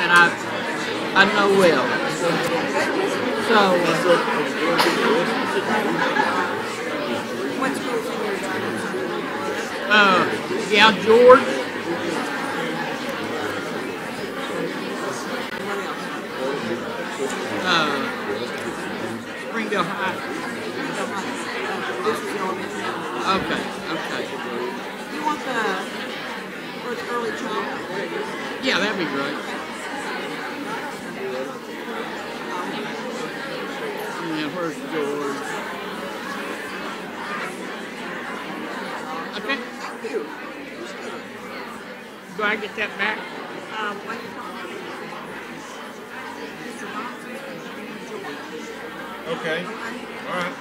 that I know well. So, What schools in your yeah, George. Springdale High. This is elementary. Okay. You want for the early childhood? Yeah, that'd be great. Yeah, where's George? Okay. Thank you. Do I get that back? What are you talking about? Mr. Thompson and George. Okay. All right.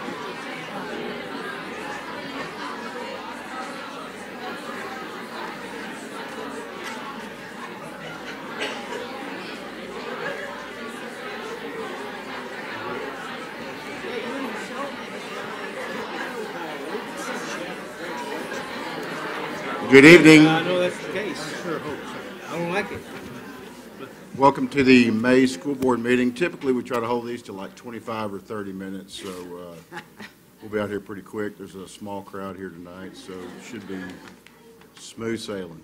Good evening. I know that's the case. I sure hope so. I don't like it. Welcome to the May School Board meeting. Typically, we try to hold these to like 25 or 30 minutes, so we'll be out here pretty quick. There's a small crowd here tonight, so it should be smooth sailing.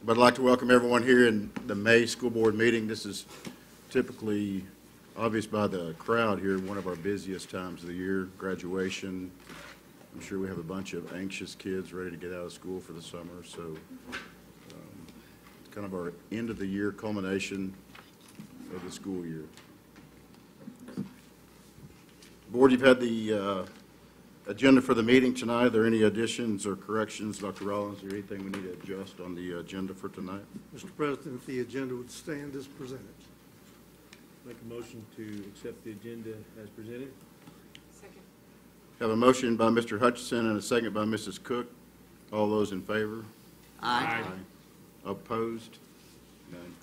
But I'd like to welcome everyone here in the May School Board meeting. This is typically, obvious by the crowd here, one of our busiest times of the year, graduation. I'm sure we have a bunch of anxious kids ready to get out of school for the summer, so it's kind of our end of the year culmination of the school year. Board, you've had the agenda for the meeting tonight. Are there any additions or corrections, Dr. Rollins, or anything we need to adjust on the agenda for tonight? Mr. President, if the agenda would stand as presented. Make a motion to accept the agenda as presented. Have a motion by Mr. Hutchison and a second by Mrs. Cook. All those in favor? Aye. Opposed? None.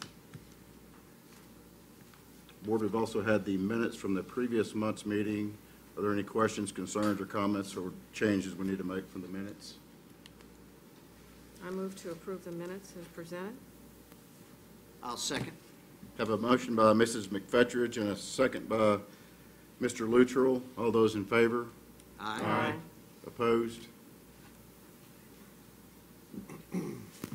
Board, we've also had the minutes from the previous month's meeting. Are there any questions, concerns, or comments or changes we need to make from the minutes? I move to approve the minutes as presented. I'll second. Have a motion by Mrs. McFetridge and a second by Mr. Luttrell. All those in favor? Aye. Opposed?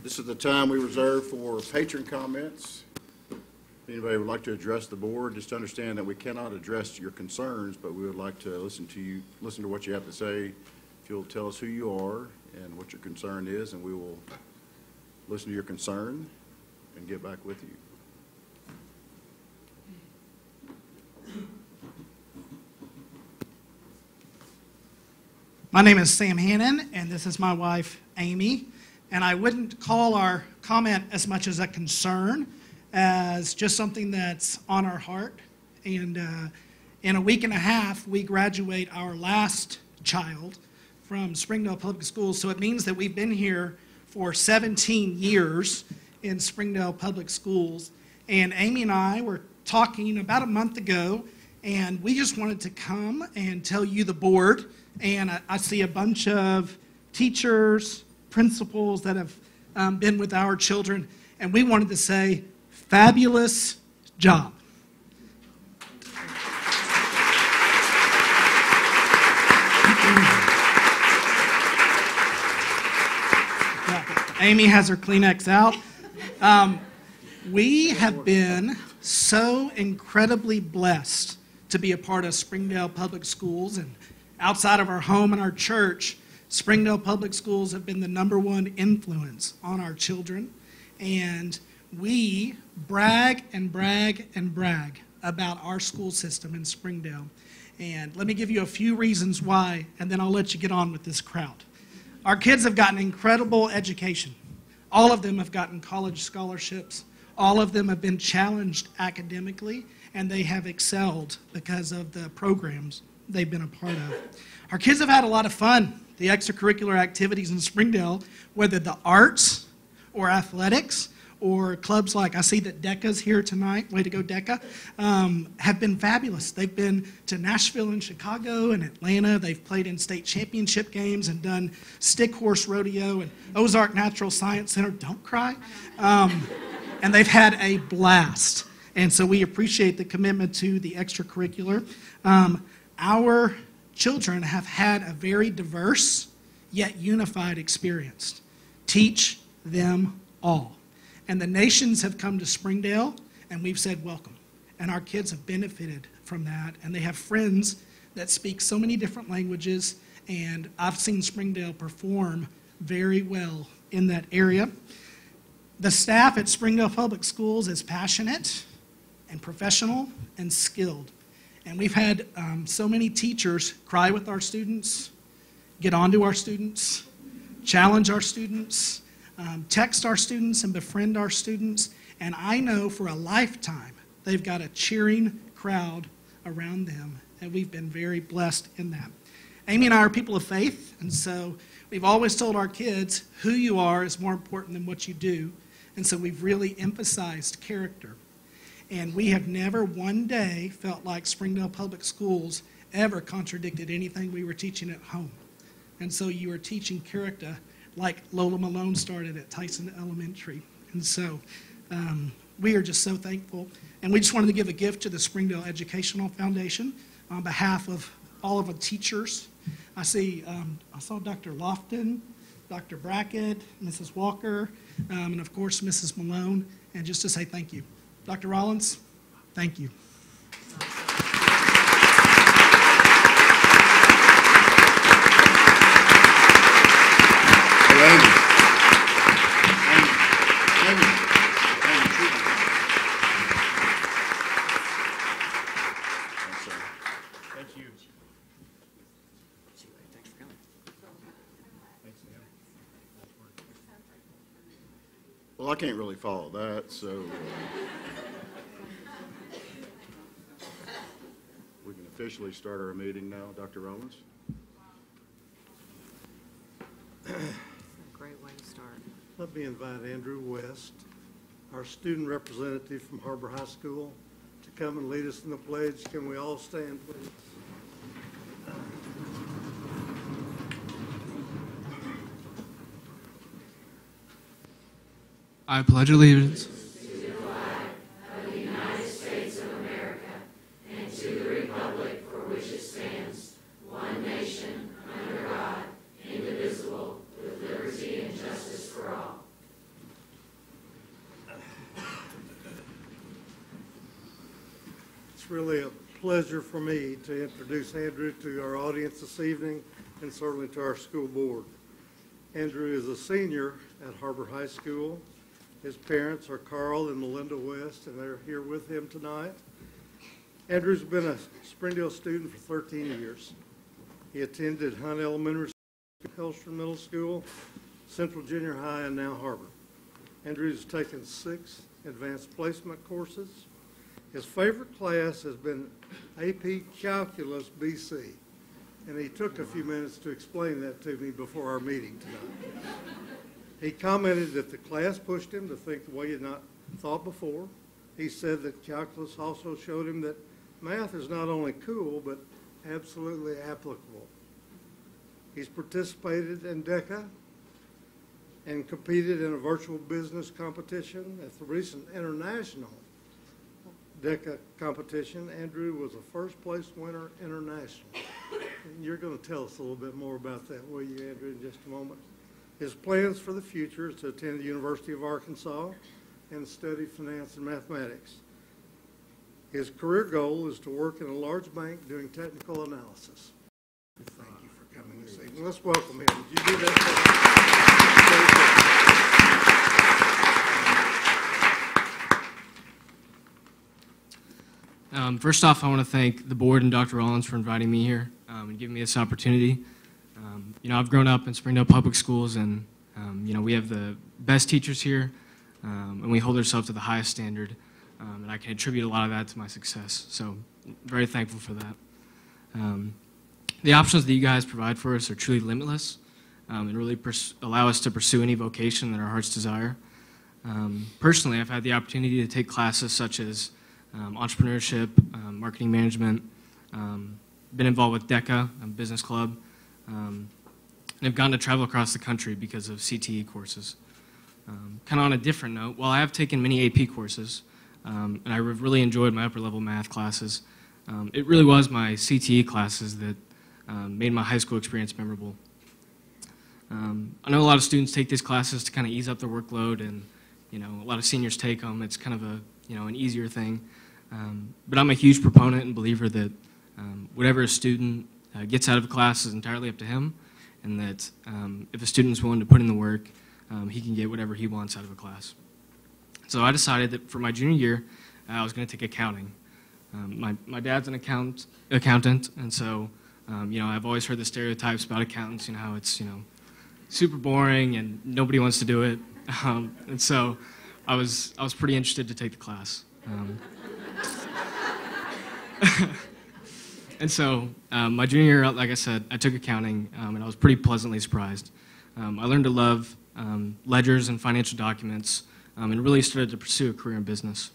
This is the time we reserve for patron comments. If anybody would like to address the board, just understand that we cannot address your concerns, but we would like to listen to what you have to say. If you'll tell us who you are and what your concern is, and we will listen to your concern and get back with you. My name is Sam Hannon, and this is my wife, Amy. And I wouldn't call our comment as much as a concern as just something that's on our heart. And in a week and a half, we graduate our last child from Springdale Public Schools. So it means that we've been here for 17 years in Springdale Public Schools. And Amy and I were talking about a month ago, and we just wanted to come and tell you, the board, and I see a bunch of teachers, principals that have been with our children, and we wanted to say, fabulous job. Amy has her Kleenex out. We have been so incredibly blessed to be a part of Springdale Public Schools, and outside of our home and our church, Springdale Public Schools have been the #1 influence on our children, and we brag and brag and brag about our school system in Springdale. And let me give you a few reasons why, and then I'll let you get on with this crowd. Our kids have gotten incredible education. All of them have gotten college scholarships. All of them have been challenged academically, and they have excelled because of the programs they've been a part of. Our kids have had a lot of fun. The extracurricular activities in Springdale, whether the arts or athletics or clubs like, I see that DECA's here tonight, way to go DECA, have been fabulous. They've been to Nashville and Chicago and Atlanta. They've played in state championship games and done stick horse rodeo and Ozark Natural Science Center. Don't cry. And and they've had a blast. And so we appreciate the commitment to the extracurricular. Our children have had a very diverse yet unified experience. Teach them all. And the nations have come to Springdale, and we've said welcome. And our kids have benefited from that, and they have friends that speak so many different languages, and I've seen Springdale perform very well in that area. The staff at Springdale Public Schools is passionate and professional and skilled. And we've had so many teachers cry with our students, get onto our students, challenge our students, text our students and befriend our students. And I know for a lifetime they've got a cheering crowd around them, and we've been very blessed in that. Amy and I are people of faith, and so we've always told our kids who you are is more important than what you do, and so we've really emphasized character. And we have never one day felt like Springdale Public Schools ever contradicted anything we were teaching at home. And so you are teaching character like Lola Malone started at Tyson Elementary. And so we are just so thankful. And we just wanted to give a gift to the Springdale Educational Foundation on behalf of all of the teachers. I saw Dr. Lofton, Dr. Brackett, Mrs. Walker, and of course Mrs. Malone, and just to say thank you. Dr. Rollins, thank you. Thank you. Thanks for coming. Well, I can't really follow that, so we can officially start our meeting now. Dr. Rollins? Great way to start. Let me invite Andrew West, our student representative from Har-BER High School, to come and lead us in the pledge. Can we all stand, please? I pledge allegiance It's really a pleasure for me to introduce Andrew to our audience this evening, and certainly to our school board. Andrew is a senior at Har-BER High School. His parents are Carl and Melinda West, and they're here with him tonight. Andrew's been a Springdale student for 13 years. He attended Hunt Elementary School, Hellstrom Middle School, Central Junior High, and now Har-BER. Andrew's taken 6 advanced placement courses. His favorite class has been AP Calculus BC, and he took a few minutes to explain that to me before our meeting tonight. He commented that the class pushed him to think the way he had not thought before. He said that calculus also showed him that math is not only cool, but absolutely applicable. He's participated in DECA and competed in a virtual business competition. At the recent international DECA competition, Andrew was a first place winner internationally. And you're going to tell us a little bit more about that, will you, Andrew, in just a moment? His plans for the future is to attend the University of Arkansas and study finance and mathematics. His career goal is to work in a large bank doing technical analysis. Thank you for coming this evening. Let's welcome him. Did you do that? First off, I want to thank the board and Dr. Rollins for inviting me here and giving me this opportunity. I've grown up in Springdale Public Schools, and we have the best teachers here, and we hold ourselves to the highest standard, and I can attribute a lot of that to my success. So, very thankful for that. The options that you guys provide for us are truly limitless, and really allow us to pursue any vocation that our hearts desire. Personally, I've had the opportunity to take classes such as entrepreneurship, marketing management, been involved with DECA, a business club, and I've gotten to travel across the country because of CTE courses. Kind of on a different note, while I have taken many AP courses, and I really enjoyed my upper level math classes, it really was my CTE classes that made my high school experience memorable. I know a lot of students take these classes to kind of ease up their workload, and a lot of seniors take them. It's kind of a an easier thing. But I'm a huge proponent and believer that whatever a student gets out of a class is entirely up to him, and that if a student is willing to put in the work, he can get whatever he wants out of a class. So I decided that for my junior year, I was going to take accounting. My dad's an accountant, and so I've always heard the stereotypes about accountants, how it's super boring and nobody wants to do it, and so I was pretty interested to take the class. And so my junior year, like I said, I took accounting, and I was pretty pleasantly surprised. I learned to love ledgers and financial documents, and really started to pursue a career in business.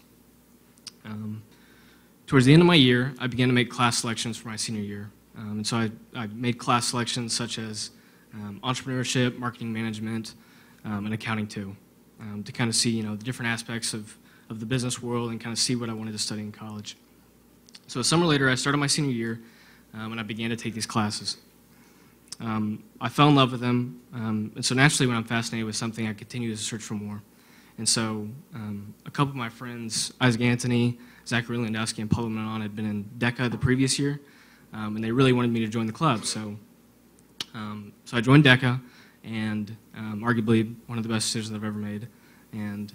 Towards the end of my year, I began to make class selections for my senior year. And so I made class selections such as entrepreneurship, marketing management, and accounting too, to kind of see the different aspects of the business world and kind of see what I wanted to study in college. So a summer later, I started my senior year, and I began to take these classes. I fell in love with them, and so naturally when I'm fascinated with something, I continue to search for more. And so a couple of my friends, Isaac Anthony, Zachary Lewandowski, and Paul Manon had been in DECA the previous year, and they really wanted me to join the club. So I joined DECA, and arguably one of the best decisions I've ever made. And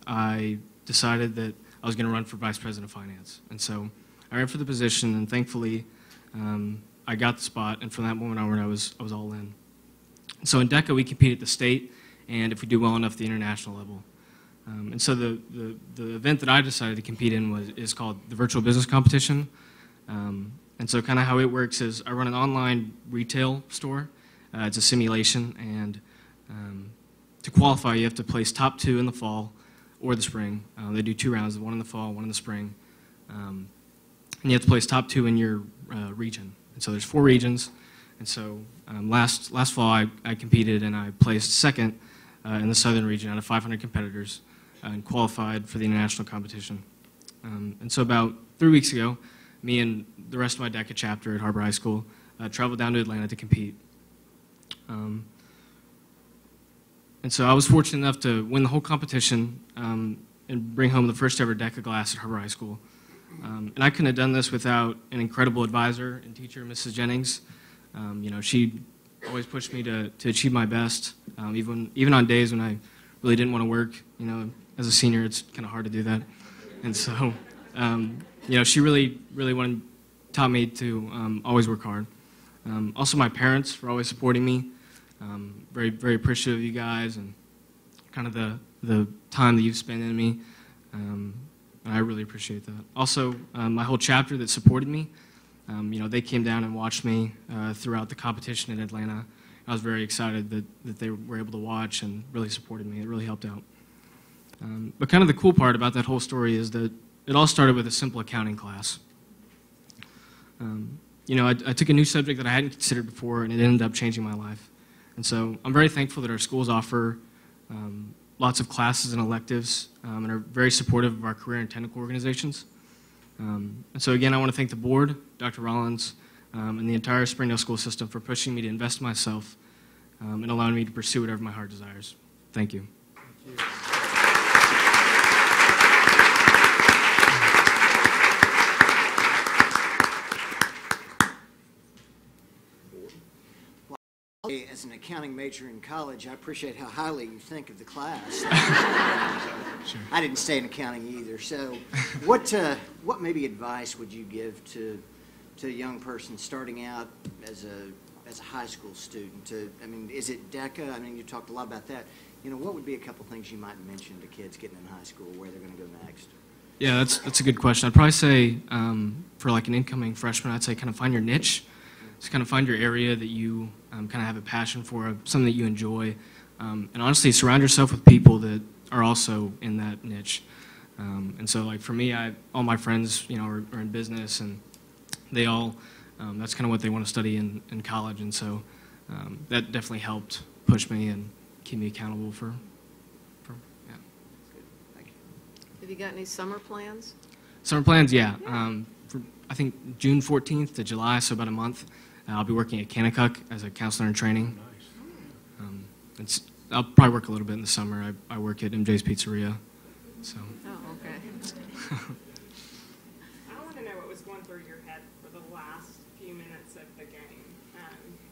I decided that I was going to run for Vice President of Finance. And so I ran for the position, and thankfully I got the spot, and from that moment onward, I was all in. So in DECA, we compete at the state, and if we do well enough, the international level. And so the event that I decided to compete in is called the Virtual Business Competition. And so kind of how it works is I run an online retail store. It's a simulation, and to qualify, you have to place top 2 in the fall or the spring. They do 2 rounds, one in the fall, one in the spring. And you have to place top 2 in your region. And so there's 4 regions. And so last fall, I competed, and I placed second in the southern region out of 500 competitors and qualified for the international competition. And so about 3 weeks ago, me and the rest of my DECA chapter at HAR-BER High School traveled down to Atlanta to compete. And so I was fortunate enough to win the whole competition and bring home the first ever DECA glass at HAR-BER High School. And I couldn't have done this without an incredible advisor and teacher, Mrs. Jennings. She always pushed me to achieve my best, even on days when I really didn't want to work. As a senior, it's kind of hard to do that. And so, she really taught me to always work hard. Also, my parents for always supporting me. Very, very appreciative of you guys and kind of the time that you've spent in me. And I really appreciate that. Also, my whole chapter that supported me. They came down and watched me throughout the competition in Atlanta. I was very excited that they were able to watch and really supported me. It really helped out. But kind of the cool part about that whole story is that it all started with a simple accounting class. I took a new subject that I hadn't considered before, and it ended up changing my life. And so I'm very thankful that our schools offer lots of classes and electives and are very supportive of our career and technical organizations. And so again, I want to thank the board, Dr. Rollins, and the entire Springdale school system for pushing me to invest in myself and allowing me to pursue whatever my heart desires. Thank you. Thank you. As an accounting major in college, I appreciate how highly you think of the class. Sure. I didn't stay in accounting either. So what maybe advice would you give to a young person starting out as a high school student? Is it DECA? You talked a lot about that. What would be a couple things you might mention to kids getting in high school, where they're going to go next? Yeah, that's a good question. I'd probably say for like an incoming freshman, I'd say kind of find your niche. Just kind of find your area that you kind of have a passion for, something that you enjoy. And honestly, surround yourself with people that are also in that niche. And so like for me, all my friends, are in business, and they all, that's kind of what they want to study in college. And so that definitely helped push me and keep me accountable for Have you got any summer plans? Summer plans, yeah. For, I think June 14th to July, so about a month, I'll be working at Kanakuk as a counselor in training. I'll probably work a little bit in the summer. I work at MJ's Pizzeria, so. Oh, okay. I want to know what was going through your head for the last few minutes of the game.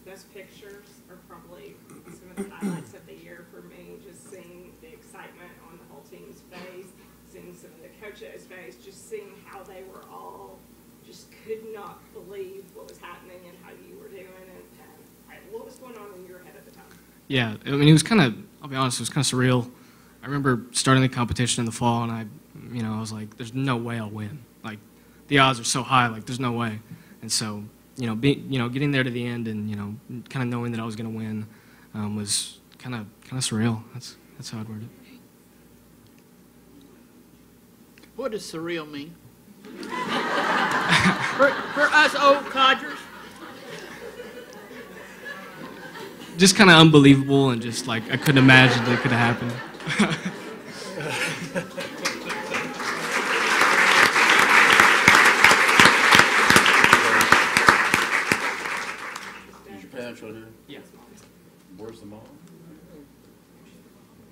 Those pictures are probably some of the highlights of the year for me, just seeing the excitement on the whole team's face, seeing some of the coaches' face, just seeing how they were all just could not believe what was happening and how you were doing, and what was going on in your head at the time? Yeah, I mean, it was kind of, I'll be honest, it was kind of surreal. I remember starting the competition in the fall, and I was like, there's no way I'll win. Like, the odds are so high, like, there's no way. And so, getting there to the end and, kind of knowing that I was going to win was kind of surreal. That's how I'd word it. What does surreal mean? for us old codgers? Just kind of unbelievable and just like I couldn't imagine that it could have happened. Is your parents right here? Yeah. Where's the mom?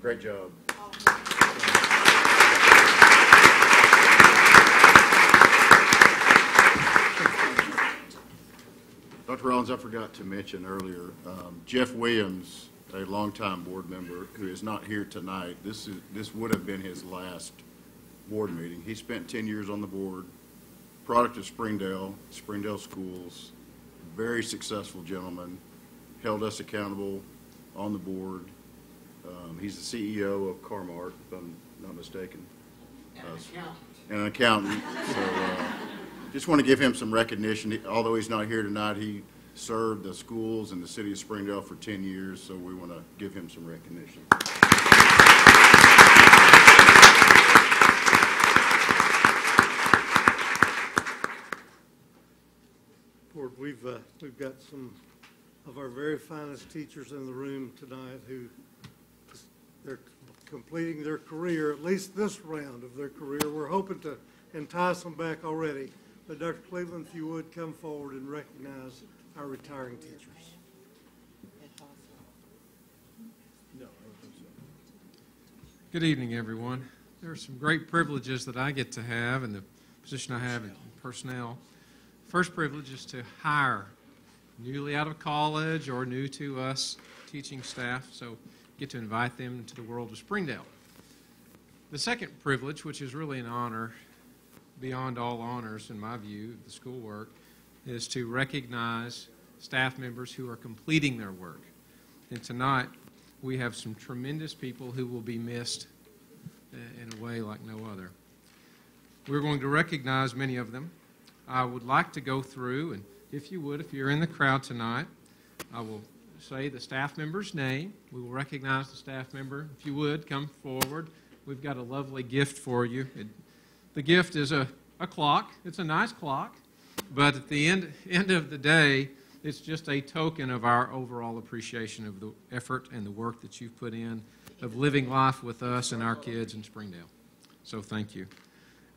Great job. Dr. Rollins, I forgot to mention earlier, Jeff Williams, a longtime board member who is not here tonight, this would have been his last board meeting. He spent 10 years on the board, product of Springdale schools, very successful gentleman, held us accountable on the board. He's the CEO of Car-Mart, if I'm not mistaken. And an accountant. So just want to give him some recognition. Although he's not here tonight, he served the schools in the city of Springdale for 10 years, so we want to give him some recognition. Board, we've got some of our very finest teachers in the room tonight who they're completing their career, at least this round of their career. We're hoping to entice them back already. But Dr. Cleveland, if you would come forward and recognize our retiring teachers. No, I don't think so. Good evening, everyone. There are some great privileges that I get to have in the position I have in personnel. First privilege is to hire newly out of college or new to us teaching staff, so get to invite them into the world of Springdale. The second privilege, which is really an honor, beyond all honors in my view of the schoolwork, is to recognize staff members who are completing their work. And tonight we have some tremendous people who will be missed in a way like no other. We're going to recognize many of them. I would like to go through, and if you would, if you're in the crowd tonight, I will say the staff member's name. We will recognize the staff member. If you would, come forward. We've got a lovely gift for you. The gift is a clock. It's a nice clock, but at the end of the day, it's just a token of our overall appreciation of the effort and the work that you've put in of living life with us and our kids in Springdale. So thank you.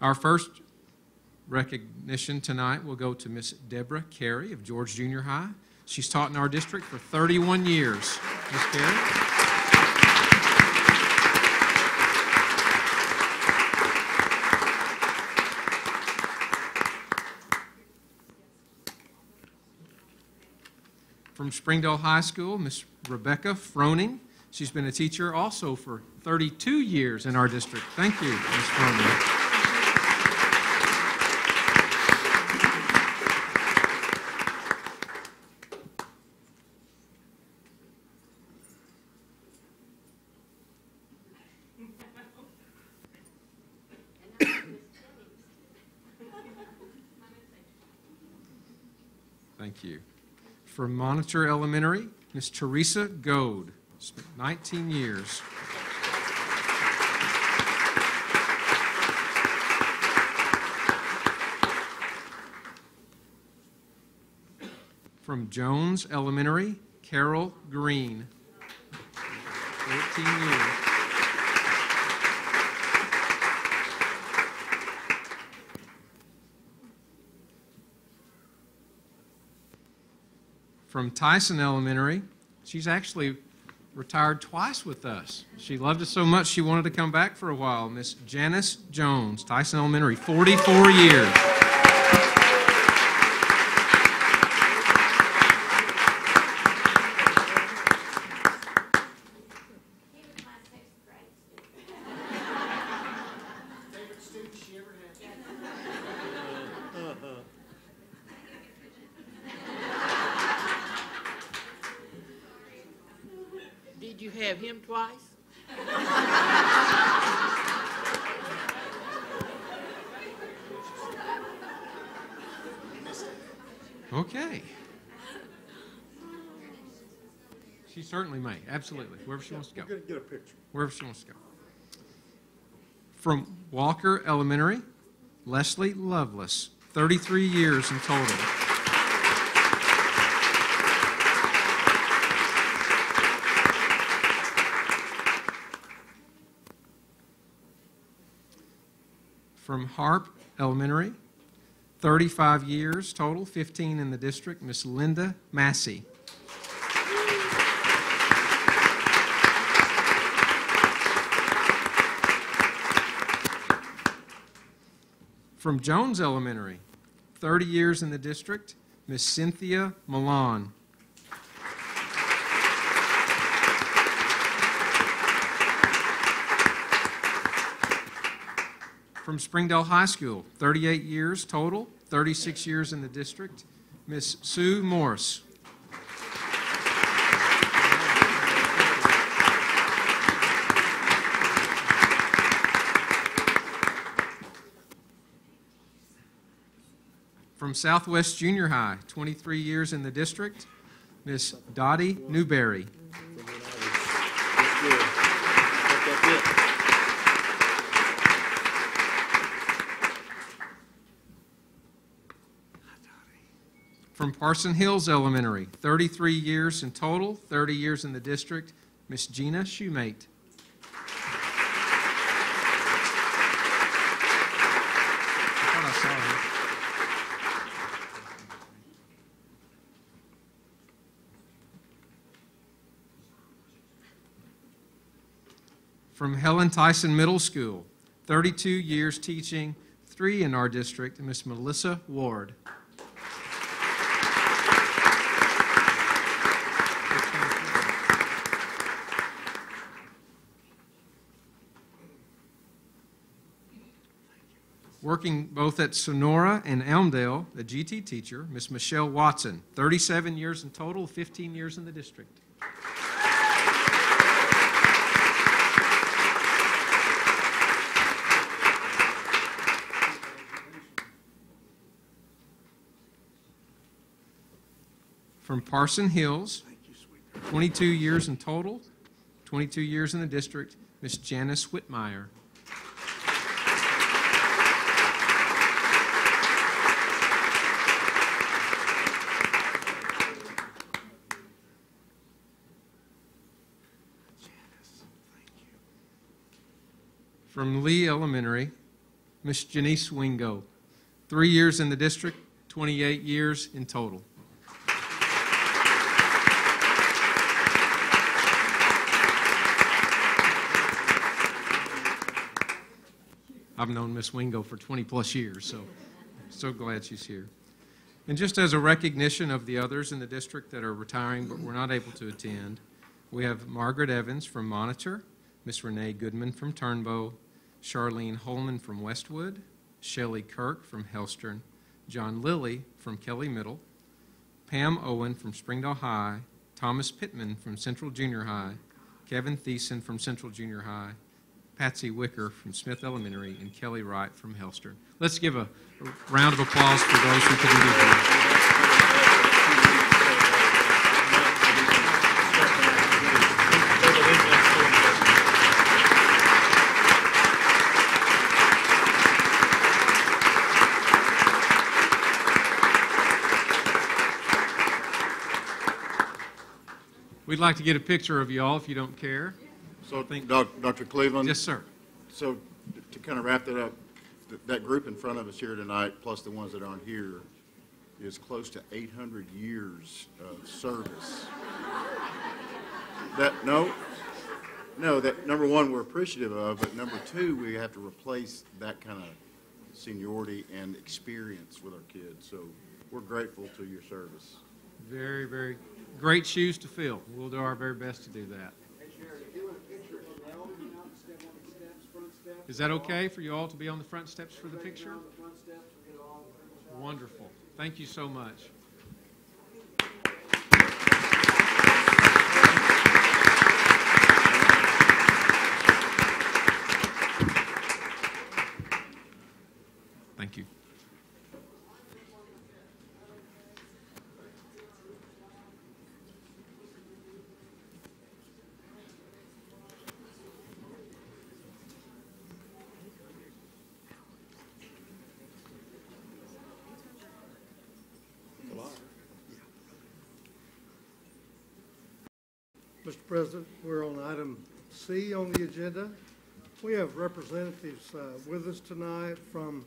Our first recognition tonight will go to Miss Deborah Carey of George Junior High. She's taught in our district for 31 years. Miss Carey? From Springdale High School, Miss Rebecca Froning. She's been a teacher also for 32 years in our district. Thank you, Miss Froning. Thank you. From Monitor Elementary, Miss Teresa Goad, 19 years. From Jones Elementary, Carol Green, 14 years. From Tyson Elementary, she's actually retired twice with us. She loved us so much she wanted to come back for a while. Miss Janice Jones, Tyson Elementary, 44 years. Favorite student she ever had? Did you have him twice? Okay. She certainly may, absolutely, wherever she wants to go. We're going to get a picture. Wherever she wants to go. From Walker Elementary, Leslie Lovelace, 33 years in total. From Harp Elementary, 35 years total, 15 in the district, Miss Linda Massey. From Jones Elementary, 30 years in the district, Miss Cynthia Milan. From Springdale High School, 38 years total, 36 years in the district, Miss Sue Morse. From Southwest Junior High, 23 years in the district, Miss Dottie Newberry. From Parson Hills Elementary, 33 years in total, 30 years in the district, Miss Gina Shoemate. I thought I saw her. From Helen Tyson Middle School, 32 years teaching, 3 in our district, Miss Melissa Ward. Working both at Sonora and Elmdale, a GT teacher, Miss Michelle Watson, 37 years in total, 15 years in the district. From Parson Hills, 22 years in total, 22 years in the district, Miss Janice Whitmire. From Lee Elementary, Miss Janice Wingo, 3 years in the district, 28 years in total. I've known Miss Wingo for 20-plus years, so glad she's here. And just as a recognition of the others in the district that are retiring but were not able to attend, we have Margaret Evans from Monitor, Miss Renee Goodman from Turnbow, Charlene Holman from Westwood, Shelley Kirk from Hellstern, John Lilly from Kelly Middle, Pam Owen from Springdale High, Thomas Pittman from Central Junior High, Kevin Thiessen from Central Junior High, Patsy Wicker from Smith Elementary, and Kelly Wright from Hellstern. Let's give a round of applause for those who couldn't be here. We'd like to get a picture of you all if you don't care. So, Dr. Cleveland? Yes, sir. So, to kind of wrap that up, that group in front of us here tonight, plus the ones that aren't here, is close to 800 years of service. That number one, we're appreciative of, but number two, we have to replace that kind of seniority and experience with our kids. So we're grateful to your service. Very, very great shoes to fill. We'll do our very best to do that. Is that okay for you all to be on the front steps for the picture? Wonderful. Thank you so much. Thank you. Mr. President, we're on item C on the agenda. We have representatives with us tonight from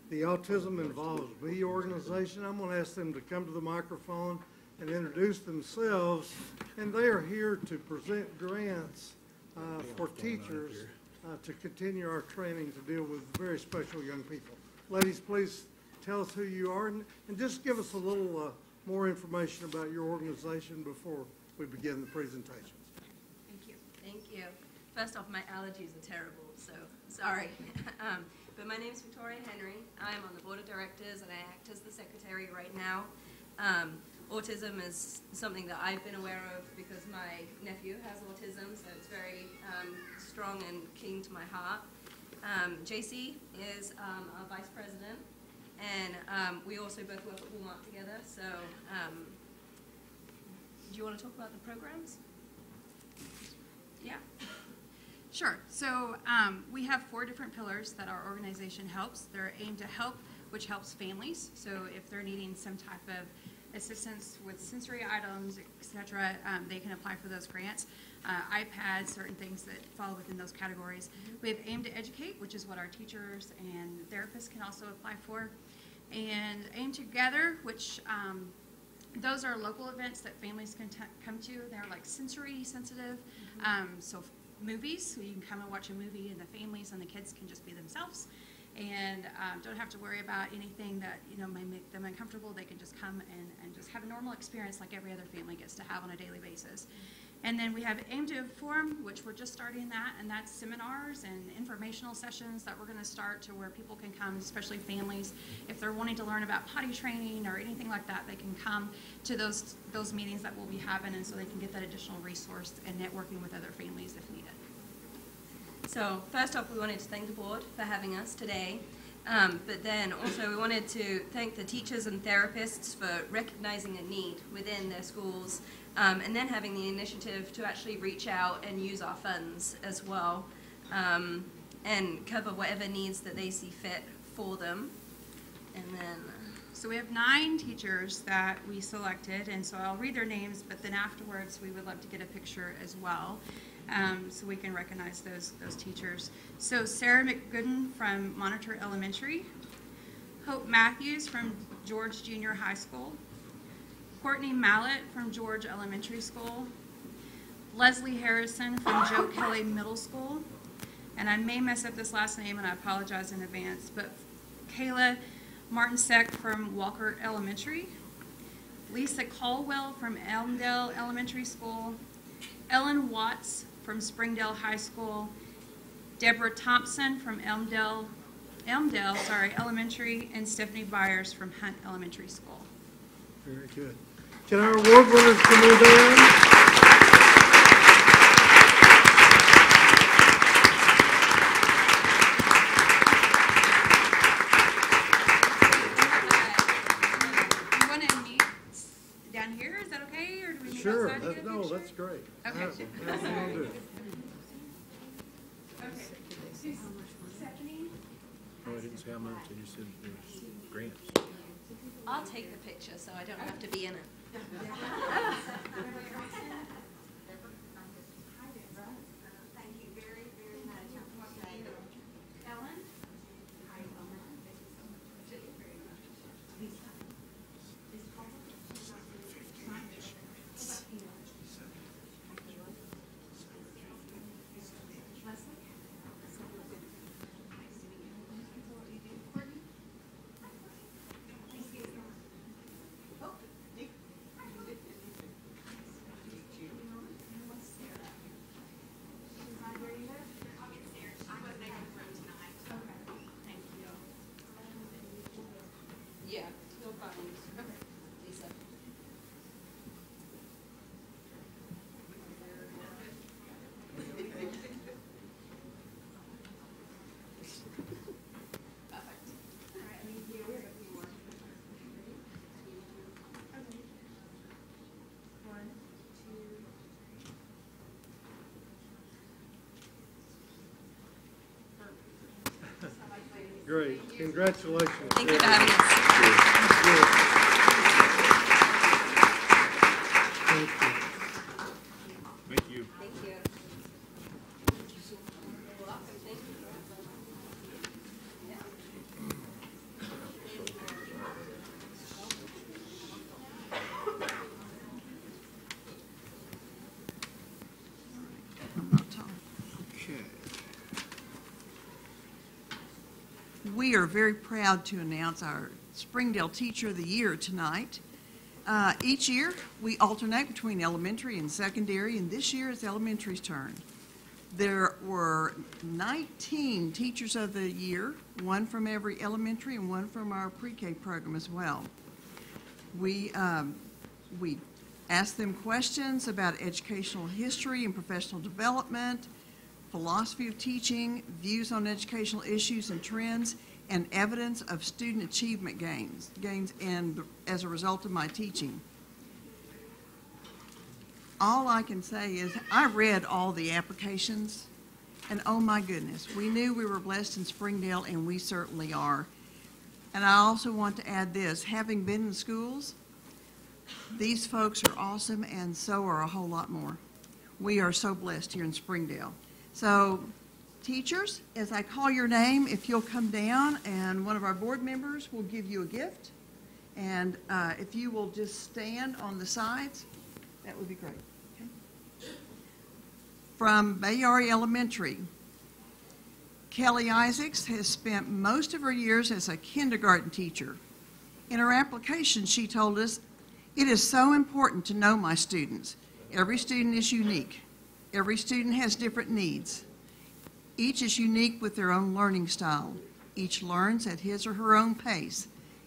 the Autism Involves Me organization. I'm going to ask them to come to the microphone and introduce themselves, and they are here to present grants for teachers to continue our training to deal with very special young people. Ladies, please tell us who you are and just give us a little more information about your organization before we begin the presentations. Thank you. Thank you. First off, my allergies are terrible, so sorry. But my name is Victoria Henry. I am on the board of directors, and I act as the secretary right now. Autism is something that I've been aware of because my nephew has autism, so it's very strong and keen to my heart. JC is our vice president, and we also both work at Walmart together, so do you want to talk about the programs? Yeah. Sure. So we have 4 different pillars that our organization helps. They're aimed to help, which helps families. So if they're needing some type of assistance with sensory items, etc., they can apply for those grants. iPads, certain things that fall within those categories. We have Aim to Educate, which is what our teachers and therapists can also apply for. And Aim Together, which those are local events that families can come to. They're like sensory sensitive. So movies, so you can come and watch a movie and the families and the kids can just be themselves and don't have to worry about anything that may make them uncomfortable. They can just come and just have a normal experience like every other family gets to have on a daily basis. And then we have Aim to Inform, which we're just starting that, and that's seminars and informational sessions that we're going to start to where people can come, especially families, if they're wanting to learn about potty training or anything like that, they can come to those meetings that we'll be having, and so they can get that additional resource and networking with other families if needed. So first off, we wanted to thank the board for having us today. But then also we wanted to thank the teachers and therapists for recognizing a need within their schools and then having the initiative to actually reach out and use our funds as well and cover whatever needs that they see fit for them. And then so we have 9 teachers that we selected, and so I'll read their names, but then afterwards we would love to get a picture as well. So we can recognize those teachers. So Sarah McGooden from Monitor Elementary, Hope Matthews from George Junior High School, Courtney Mallett from George Elementary School, Leslie Harrison from Joe Kelly Middle School, and I may mess up this last name and I apologize in advance, but Kayla Martinsek from Walker Elementary, Lisa Caldwell from Elmdale Elementary School, Ellen Watts from Springdale High School, Deborah Thompson from Elmdale Elementary, and Stephanie Byers from Hunt Elementary School. Very good. Can our award winners come over there? You want to meet down here? Is that okay, or do we meet Sure. outside to get a No, picture? that's great. Okay. That's what you want to do. Oh, I didn't say how much, I just said there's grants. I'll take the picture so I don't have to be in it. Great. Congratulations. Thank you for having us. Thank you. Thank you. Thank you. You're welcome. Thank you. Okay. We are very proud to announce our Springdale Teacher of the Year tonight. Each year, we alternate between elementary and secondary, and this year it's elementary's turn. There were 19 Teachers of the Year, one from every elementary and one from our pre-K program as well. We asked them questions about educational history and professional development, philosophy of teaching, views on educational issues and trends, and evidence of student achievement gains and as a result of my teaching. All I can say is I read all the applications, and oh my goodness, we knew we were blessed in Springdale, and we certainly are. And I also want to add this, having been in schools, these folks are awesome, and so are a whole lot more. We are so blessed here in Springdale. So, teachers, as I call your name, if you'll come down, and one of our board members will give you a gift. And if you will just stand on the sides, that would be great. Okay. From Bayari Elementary, Kelly Isaacs has spent most of her years as a kindergarten teacher. In her application, she told us, "It is so important to know my students. Every student is unique. Every student has different needs. Each is unique with their own learning style. Each learns at his or her own pace.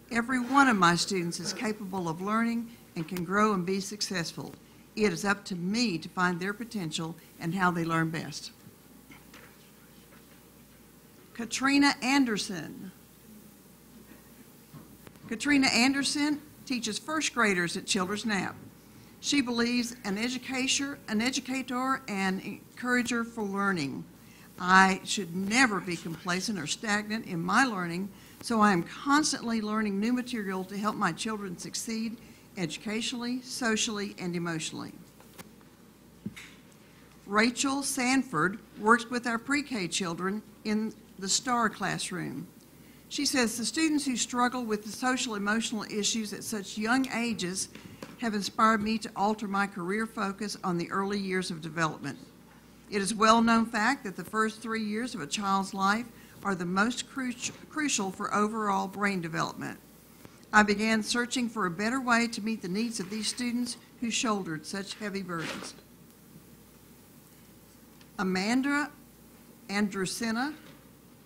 Every one of my students is capable of learning and can grow and be successful. It is up to me to find their potential and how they learn best." Katrina Anderson. Katrina Anderson teaches first graders at Children's Nap. She believes an educator and encourager for learning. I should never be complacent or stagnant in my learning, so I am constantly learning new material to help my children succeed educationally, socially, and emotionally. Rachel Sanford works with our pre-K children in the STAR classroom. She says the students who struggle with the social emotional issues at such young ages have inspired me to alter my career focus on the early years of development. It is a well-known fact that the first 3 years of a child's life are the most crucial for overall brain development. I began searching for a better way to meet the needs of these students who shouldered such heavy burdens. Amanda Andrusina,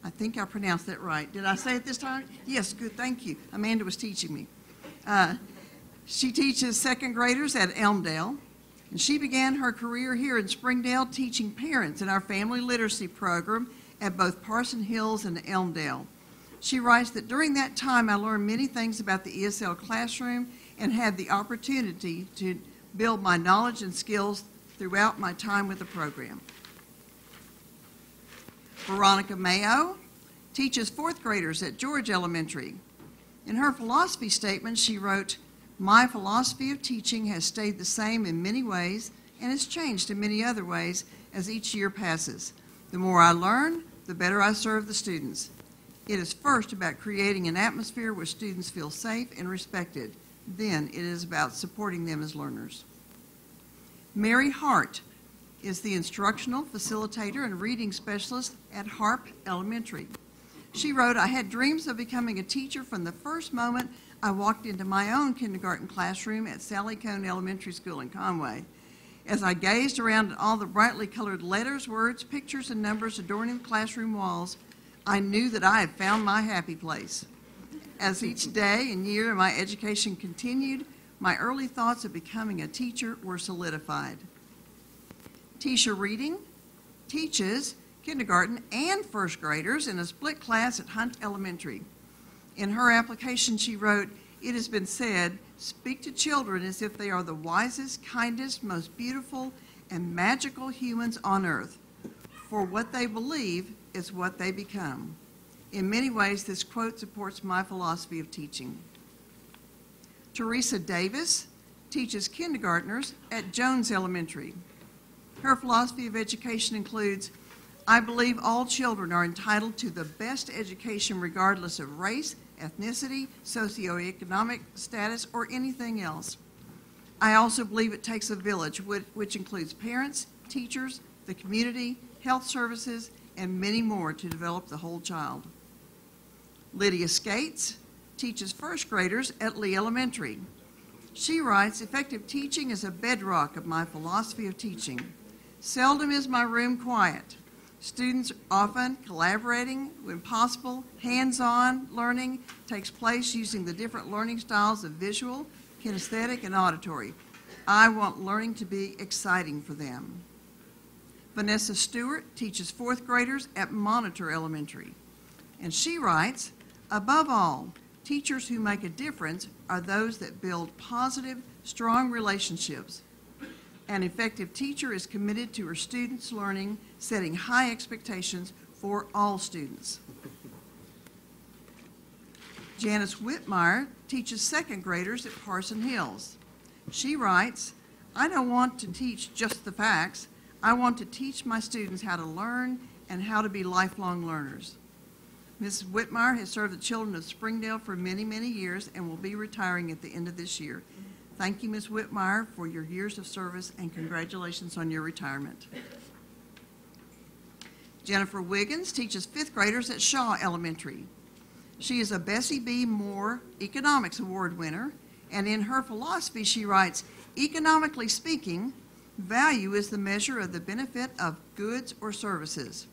I think I pronounced that right. Did I say it this time? Yes, good, thank you. Amanda was teaching me. She teaches second graders at Elmdale, and she began her career here in Springdale teaching parents in our family literacy program at both Parson Hills and Elmdale. She writes that during that time I learned many things about the ESL classroom and had the opportunity to build my knowledge and skills throughout my time with the program. Veronica Mayo teaches fourth graders at George Elementary. In her philosophy statement, she wrote, "My philosophy of teaching has stayed the same in many ways and has changed in many other ways as each year passes. The more I learn, the better I serve the students. It is first about creating an atmosphere where students feel safe and respected. Then it is about supporting them as learners." Mary Hart is the instructional facilitator and reading specialist at HAR-BER Elementary. She wrote, "I had dreams of becoming a teacher from the first moment I walked into my own kindergarten classroom at Sally Cone Elementary School in Conway. As I gazed around at all the brightly colored letters, words, pictures, and numbers adorning the classroom walls, I knew that I had found my happy place. As each day and year of my education continued, my early thoughts of becoming a teacher were solidified." Tisha Reading teaches kindergarten and first graders in a split class at Hunt Elementary. In her application, she wrote, "It has been said, speak to children as if they are the wisest, kindest, most beautiful, and magical humans on earth. For what they believe is what they become. In many ways, this quote supports my philosophy of teaching. Teresa Davis teaches kindergartners at Jones Elementary. Her philosophy of education includes, I believe all children are entitled to the best education regardless of race, ethnicity, socioeconomic status, or anything else. I also believe it takes a village, which includes parents, teachers, the community, health services, and many more to develop the whole child. Lydia Skates teaches first graders at Lee Elementary. She writes, effective teaching is a bedrock of my philosophy of teaching. Seldom is my room quiet. Students often collaborating, when possible, hands-on learning takes place using the different learning styles of visual, kinesthetic, and auditory. I want learning to be exciting for them. Vanessa Stewart teaches fourth graders at Monitor Elementary. And she writes, above all, teachers who make a difference are those that build positive, strong relationships. An effective teacher is committed to her students' learning, setting high expectations for all students. Janice Whitmire teaches second graders at Parson Hills. She writes, I don't want to teach just the facts. I want to teach my students how to learn and how to be lifelong learners. Ms. Whitmire has served the children of Springdale for many, many years and will be retiring at the end of this year. Thank you, Ms. Whitmire, for your years of service, and congratulations on your retirement. Jennifer Wiggins teaches fifth graders at Shaw Elementary. She is a Bessie B. Moore Economics Award winner, and in her philosophy she writes, economically speaking, value is the measure of the benefit of goods or services.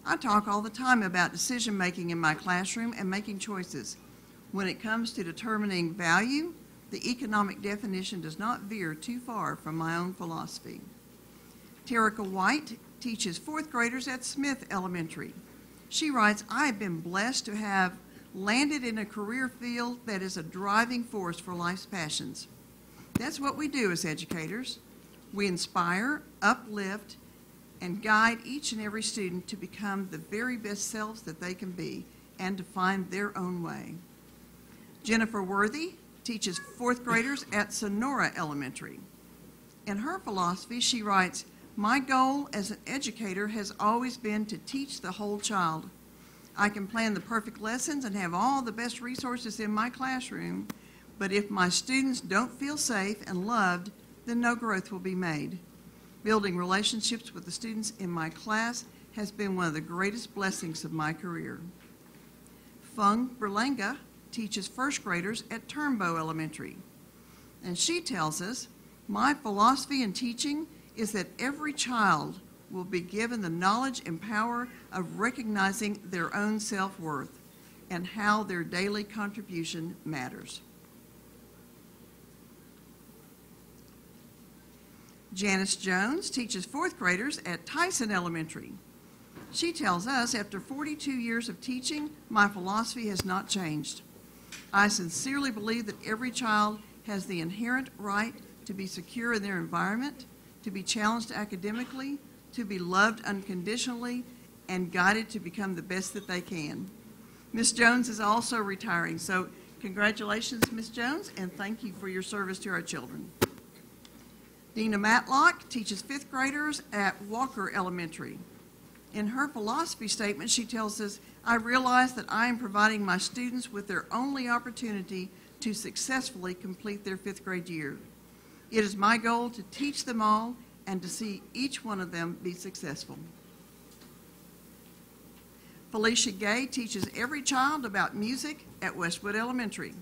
I talk all the time about decision making in my classroom and making choices. When it comes to determining value, the economic definition does not veer too far from my own philosophy. Terica White teaches fourth graders at Smith Elementary. She writes, I have been blessed to have landed in a career field that is a driving force for life's passions. That's what we do as educators. We inspire, uplift, and guide each and every student to become the very best selves that they can be and to find their own way. Jennifer Worthy teaches fourth graders at Sonora Elementary. In her philosophy, she writes, my goal as an educator has always been to teach the whole child. I can plan the perfect lessons and have all the best resources in my classroom, but if my students don't feel safe and loved, then no growth will be made. Building relationships with the students in my class has been one of the greatest blessings of my career. Fung Berlanga teaches first graders at Turnbow Elementary. And she tells us, my philosophy in teaching is that every child will be given the knowledge and power of recognizing their own self-worth and how their daily contribution matters. Janice Jones teaches fourth graders at Tyson Elementary. She tells us, after 42 years of teaching, my philosophy has not changed. I sincerely believe that every child has the inherent right to be secure in their environment, to be challenged academically, to be loved unconditionally, and guided to become the best that they can. Ms. Jones is also retiring, so congratulations, Ms. Jones, and thank you for your service to our children. Dina Matlock teaches fifth graders at Walker Elementary. In her philosophy statement, she tells us, I realize that I am providing my students with their only opportunity to successfully complete their fifth grade year. It is my goal to teach them all and to see each one of them be successful. Felicia Gay teaches every child about music at Westwood Elementary.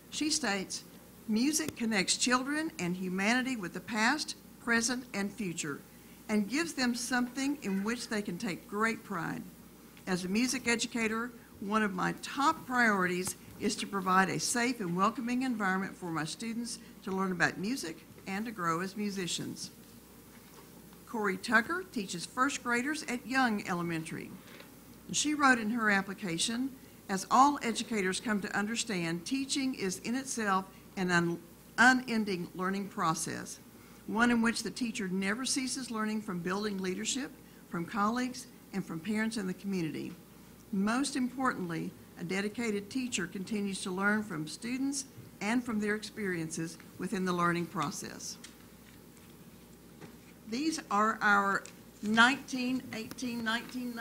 She states, music connects children and humanity with the past, present, and future, and gives them something in which they can take great pride. As a music educator, one of my top priorities is to provide a safe and welcoming environment for my students to learn about music and to grow as musicians. Corey Tucker teaches first graders at Young Elementary. She wrote in her application, as all educators come to understand, teaching is in itself an unending learning process, one in which the teacher never ceases learning from building leadership, from colleagues, and from parents in the community. Most importantly, a dedicated teacher continues to learn from students and from their experiences within the learning process. These are our 2018-2019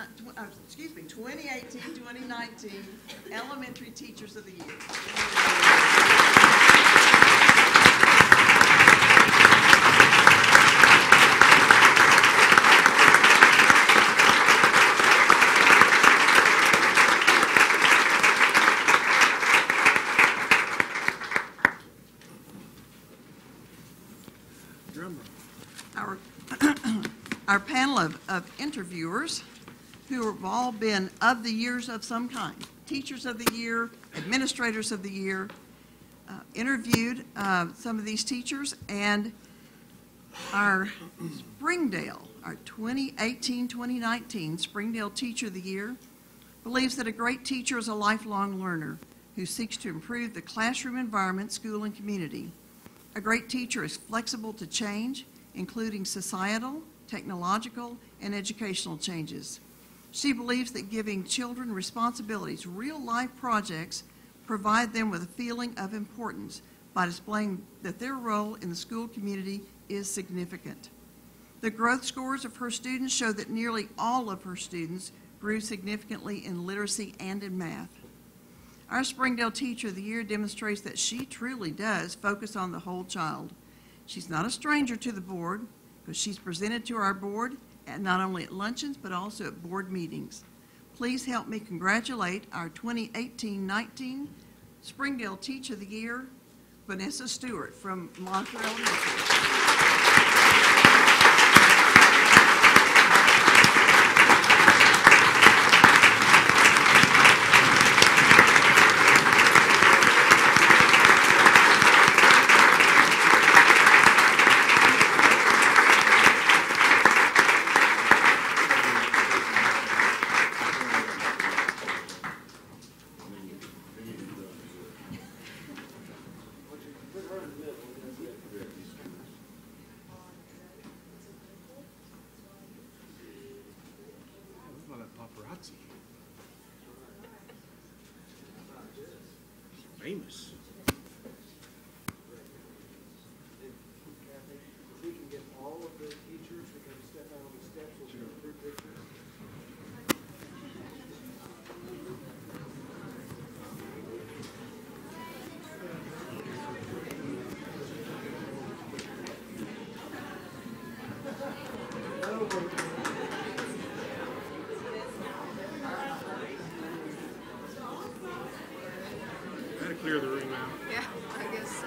Elementary Teachers of the Year. Our panel of interviewers who have all been of the years of some kind, teachers of the year, administrators of the year, interviewed some of these teachers, and our Springdale, our 2018-2019 Springdale Teacher of the Year, believes that a great teacher is a lifelong learner who seeks to improve the classroom environment, school, and community. A great teacher is flexible to change, including societal, technological, and educational changes. She believes that giving children responsibilities, real-life projects, provide them with a feeling of importance by displaying that their role in the school community is significant. The growth scores of her students show that nearly all of her students grew significantly in literacy and in math. Our Springdale Teacher of the Year demonstrates that she truly does focus on the whole child. She's not a stranger to the board, because she's presented to our board not only at luncheons but also at board meetings. Please help me congratulate our 2018-19 Springdale Teacher of the Year, Vanessa Stewart from Monterey Elementary. Famous. If we can get all of the teachers to come step out on the steps, we'll get a group picture. Clear the room out. Yeah, I guess so.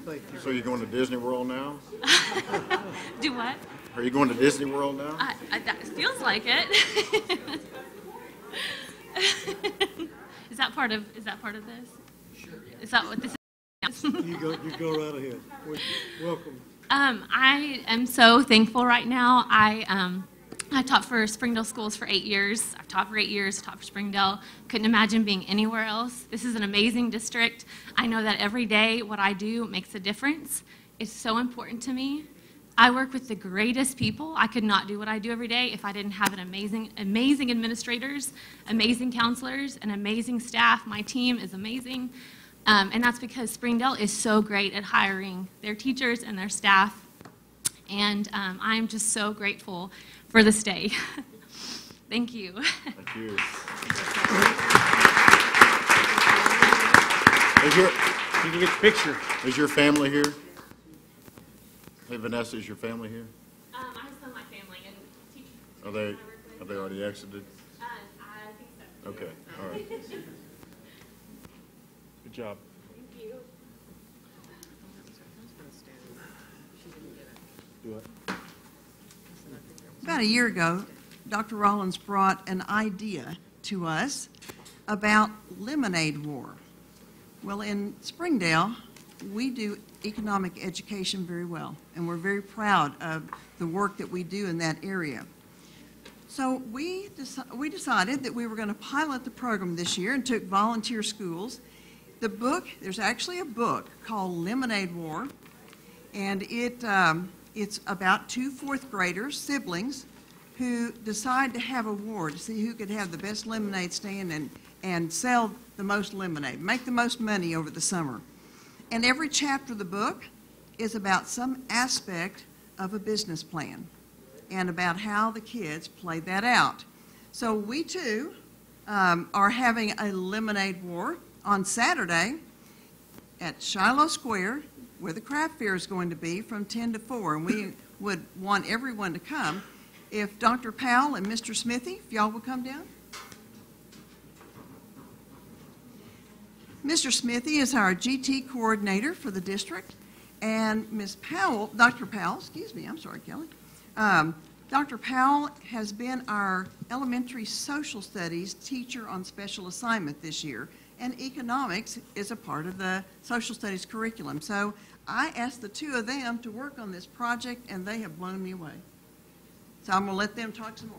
Thank you. So you're going to Disney World now? Do what? Are you going to Disney World now? That feels like it. Is that part of this? Sure. Yeah. Is that what this is? You go right ahead. Welcome. I am so thankful right now. I taught for Springdale schools for 8 years. I've taught for 8 years, taught for Springdale. Couldn't imagine being anywhere else. This is an amazing district. I know that every day what I do makes a difference. It's so important to me. I work with the greatest people. I could not do what I do every day if I didn't have an amazing administrators, amazing counselors, and amazing staff. My team is amazing. And that's because Springdale is so great at hiring their teachers and their staff. And I'm just so grateful for this day. Thank you. Thank you. You can get the picture. Is your family here? Hey, Vanessa, is your family here? I have some of my family and teachers. Are they already exited? I think so. Okay, all right. Good job. Thank you. Do it. About a year ago, Dr. Rollins brought an idea to us about lemonade war. Well, in Springdale, we do economic education very well, and we're very proud of the work that we do in that area. So we decided that we were going to pilot the program this year and took volunteer schools. The book, there's actually a book called Lemonade War, and it's about two fourth graders, siblings, who decide to have a war to see who could have the best lemonade stand and sell the most lemonade, make the most money over the summer. And every chapter of the book is about some aspect of a business plan and about how the kids play that out. So we too are having a lemonade war on Saturday at Shiloh Square, where the craft fair is going to be from 10 to 4, and we would want everyone to come. If Dr. Powell and Mr. Smithy, if y'all will come down. Mr. Smithy is our GT coordinator for the district, and Ms. Powell, Dr. Powell, excuse me, I'm sorry, Kelly. Dr. Powell has been our elementary social studies teacher on special assignment this year, and economics is a part of the social studies curriculum. So I asked the two of them to work on this project, and they have blown me away. So I'm going to let them talk some more.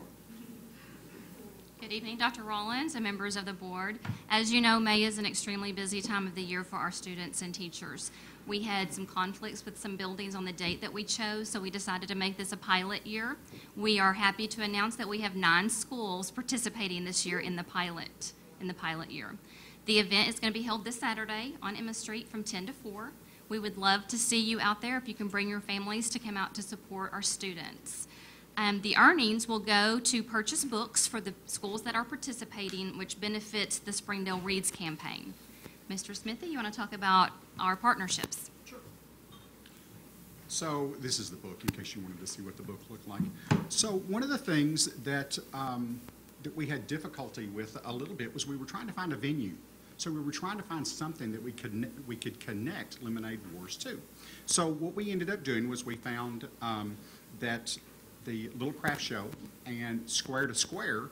Good evening, Dr. Rollins and members of the board. As you know, May is an extremely busy time of the year for our students and teachers. We had some conflicts with some buildings on the date that we chose, so we decided to make this a pilot year. We are happy to announce that we have 9 schools participating this year in the pilot year. The event is going to be held this Saturday on Emma Street from 10 to 4. We would love to see you out there if you can bring your families to come out to support our students. The earnings will go to purchase books for the schools that are participating, which benefits the Springdale Reads campaign. Mr. Smithy, you want to talk about our partnerships? Sure. So this is the book, in case you wanted to see what the book looked like. So one of the things that that we had difficulty with a little bit was we were trying to find a venue. So we were trying to find something that we could connect Lemonade Wars to. So what we ended up doing was we found that the Little Craft Show and Square to Square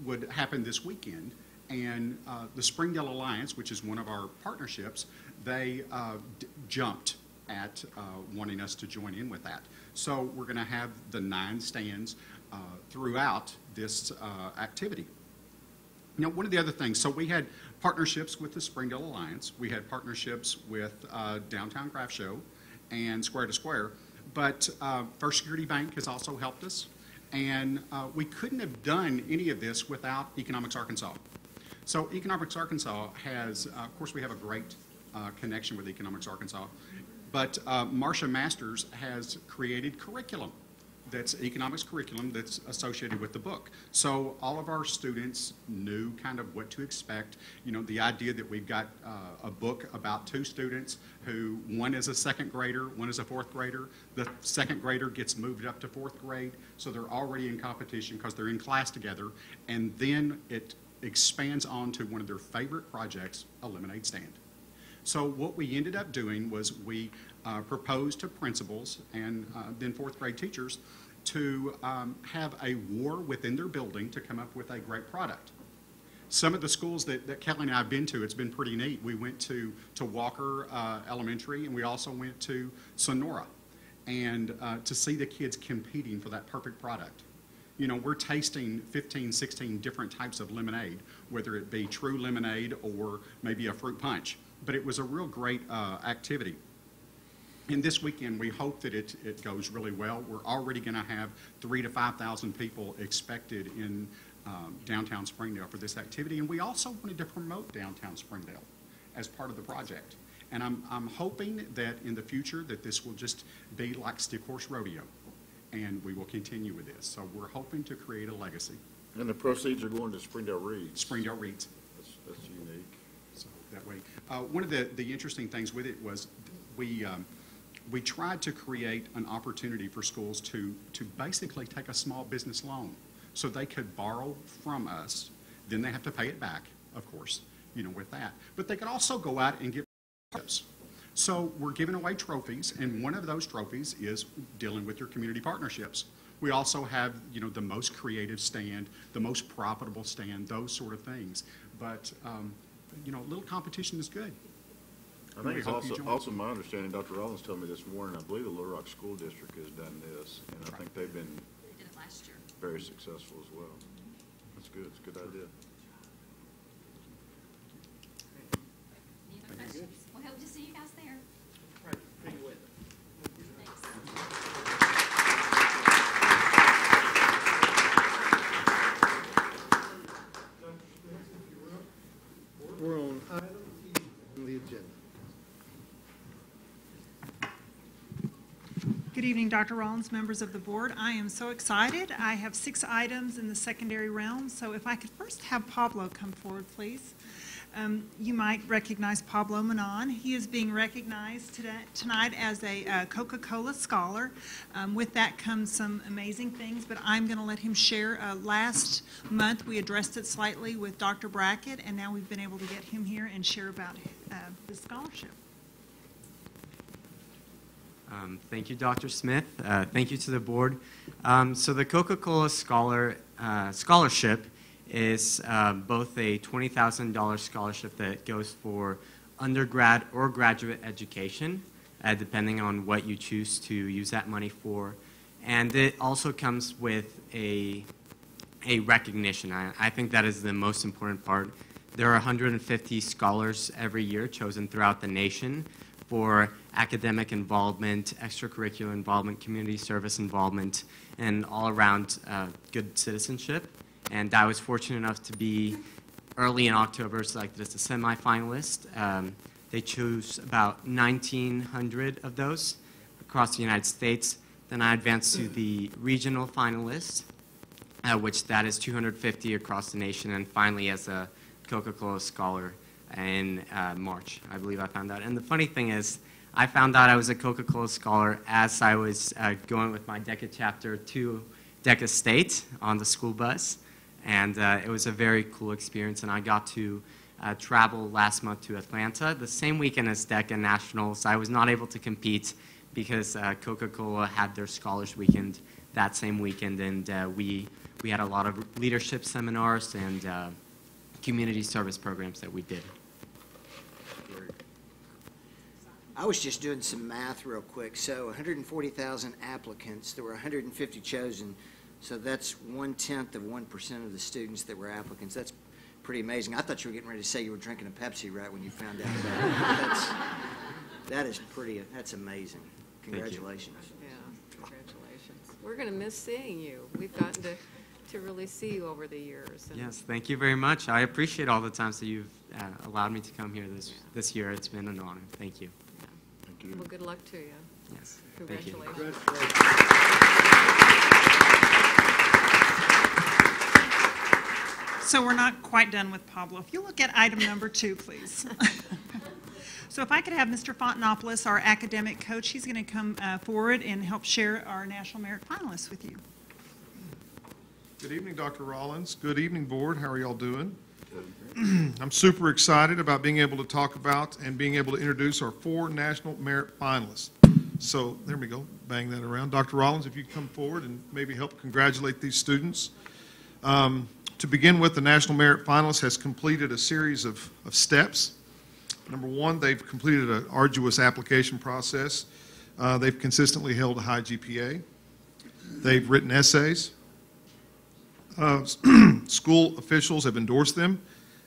would happen this weekend. And the Springdale Alliance, which is one of our partnerships, they jumped at wanting us to join in with that. So we're going to have the 9 stands throughout this activity. Now, one of the other things, so we had partnerships with the Springdale Alliance. We had partnerships with Downtown Craft Show and Square to Square. But First Security Bank has also helped us. And we couldn't have done any of this without Economics Arkansas. So Economics Arkansas has, of course, we have a great connection with Economics Arkansas. But Marcia Masters has created curriculum. That's economics curriculum that's associated with the book. So all of our students knew kind of what to expect. You know, the idea that we've got a book about 2 students who, one is a 2nd grader, one is a 4th grader. The 2nd grader gets moved up to 4th grade, so they're already in competition because they're in class together. And then it expands on to one of their favorite projects, a lemonade stand. So what we ended up doing was we proposed to principals and then 4th grade teachers to have a war within their building to come up with a great product. Some of the schools that Kelly and I have been to, it's been pretty neat. We went to Walker Elementary, and we also went to Sonora, and to see the kids competing for that perfect product. You know, we're tasting 15, 16 different types of lemonade, whether it be true lemonade or maybe a fruit punch. But it was a real great activity. And this weekend, we hope that it goes really well. We're already going to have 3,000 to 5,000 people expected in downtown Springdale for this activity. And we also wanted to promote downtown Springdale as part of the project. And I'm hoping that in the future that this will just be like Stick Horse Rodeo, and we will continue with this. So we're hoping to create a legacy. And the proceeds are going to Springdale Reads. Springdale Reads. That's unique. So that way. One of the interesting things with it was we we tried to create an opportunity for schools to basically take a small business loan so they could borrow from us. Then they have to pay it back, of course, you know, with that. But they could also go out and give partnerships. So we're giving away trophies, and one of those trophies is dealing with your community partnerships. We also have, you know, the most creative stand, the most profitable stand, those sort of things. But, you know, a little competition is good. I think it's also my understanding, Dr. Rollins told me this morning, I believe the Little Rock School District has done this, and I think they've been They did it last year. very successful as well. That's good. It's a good idea. Any other questions? We hope to see you guys there. We're on item E on the agenda. Good evening, Dr. Rollins, members of the board. I am so excited. I have 6 items in the secondary realm, so if I could first have Pablo come forward, please. You might recognize Pablo Manon. He is being recognized tonight as a Coca-Cola Scholar. With that comes some amazing things, but I'm going to let him share. Last month, we addressed it slightly with Dr. Brackett, and now we've been able to get him here and share about the scholarship. Thank you, Dr. Smith. Thank you to the board. So the Coca-Cola Scholarship is both a $20,000 scholarship that goes for undergrad or graduate education, depending on what you choose to use that money for. And it also comes with a recognition. I think that is the most important part. There are 150 scholars every year chosen throughout the nation for academic involvement, extracurricular involvement, community service involvement, and all around good citizenship. And I was fortunate enough to be early in October selected as a semifinalist. They chose about 1,900 of those across the United States. Then I advanced to the regional finalist, which that is 250 across the nation, and finally as a Coca-Cola Scholar in March, I believe I found out. And the funny thing is, I found out I was a Coca-Cola Scholar as I was going with my DECA chapter to DECA State on the school bus. And it was a very cool experience, and I got to travel last month to Atlanta the same weekend as DECA Nationals. I was not able to compete because Coca-Cola had their Scholars Weekend that same weekend, and we had a lot of leadership seminars and community service programs that we did. I was just doing some math real quick. So 140,000 applicants, there were 150 chosen. So that's 1/10 of 1% of the students that were applicants. That's pretty amazing. I thought you were getting ready to say you were drinking a Pepsi right when you found out that is pretty, that's amazing. Congratulations. Yeah, congratulations. We're going to miss seeing you. We've gotten to really see you over the years. And yes, thank you very much. I appreciate all the times that you've allowed me to come here this year. It's been an honor. Thank you. Yeah. Thank you. Well, good luck to you. Yes. Congratulations. So we're not quite done with Pablo. If you look at item number 2, please. So if I could have Mr. Fontenopoulos, our academic coach, he's going to come forward and help share our National Merit finalists with you. Good evening, Dr. Rollins. Good evening, board. How are y'all doing? I'm super excited about being able to talk about and being able to introduce our 4 National Merit finalists. So there we go. Bang that around. Dr. Rollins, if you come forward and maybe help congratulate these students. To begin with, the National Merit finalist has completed a series of steps. Number 1, they've completed an arduous application process. They've consistently held a high GPA. They've written essays. School officials have endorsed them,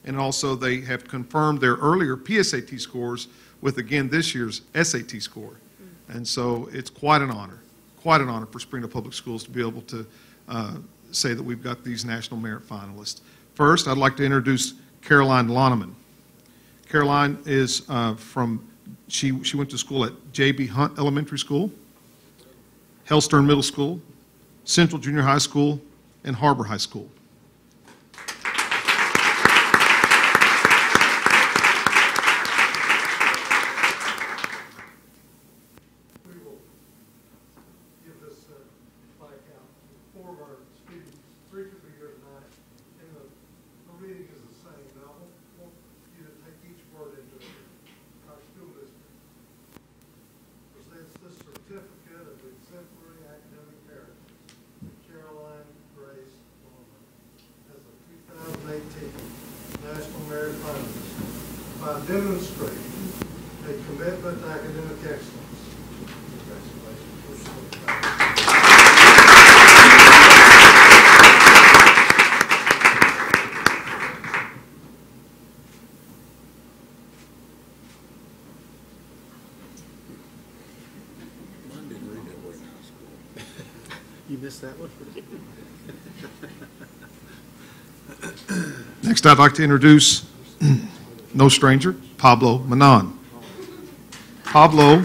and also they have confirmed their earlier PSAT scores with, again, this year's SAT score. And so it's quite an honor for Springdale Public Schools to be able to say that we've got these National Merit finalists. First, I'd like to introduce Caroline Loneman. Caroline is she went to school at J.B. Hunt Elementary School, Hellstern Middle School, Central Junior High School, and HAR-BER High School. 2018 National Merit Finalist by demonstrating a commitment to academic excellence. Congratulations. You missed that one? Next, I'd like to introduce no stranger, Pablo Manon. Pablo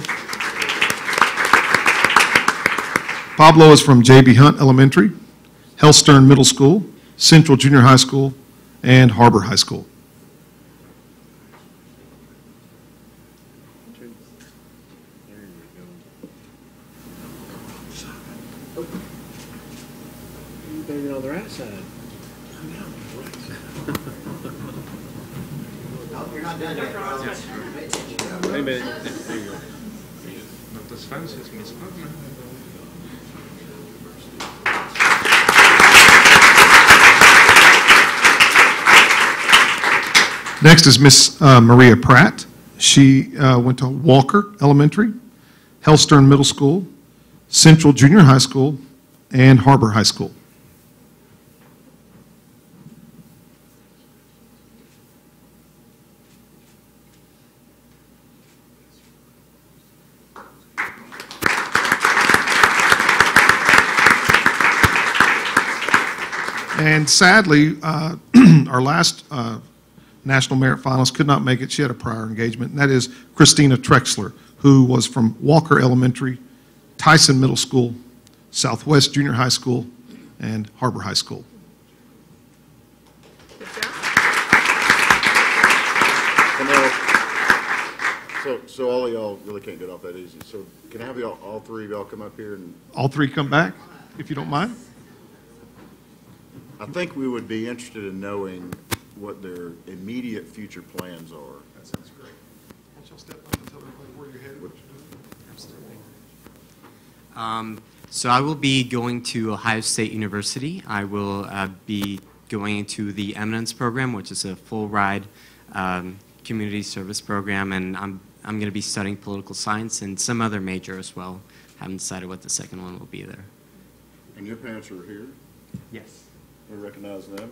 is from J.B. Hunt Elementary, Hellstern Middle School, Central Junior High School, and HAR-BER High School. You banging on the right side. No, you're not done yet. Wait a minute. There you go. No te esfuerces, mis hermanos. Next is Miss Maria Pratt. She went to Walker Elementary, Hellstern Middle School, Central Junior High School, and HAR-BER High School. And sadly, our last National Merit Finalist could not make it. She had a prior engagement, and that is Christina Trexler, who was from Walker Elementary, Tyson Middle School, Southwest Junior High School, and HAR-BER High School. So all of y'all really can't get off that easy. So can I have y'all, all three of y'all come up here and? All three come back, if you don't mind. I think we would be interested in knowing what their immediate future plans are. That sounds great. Why don't y'all step up and tell everybody where you're headed, what you're doing? Absolutely. So I will be going to Ohio State University. I will be going into the Eminence program, which is a full ride community service program, and I'm going to be studying political science and some other major as well. Haven't decided what the second one will be there. And your parents are here? Yes. We recognize them.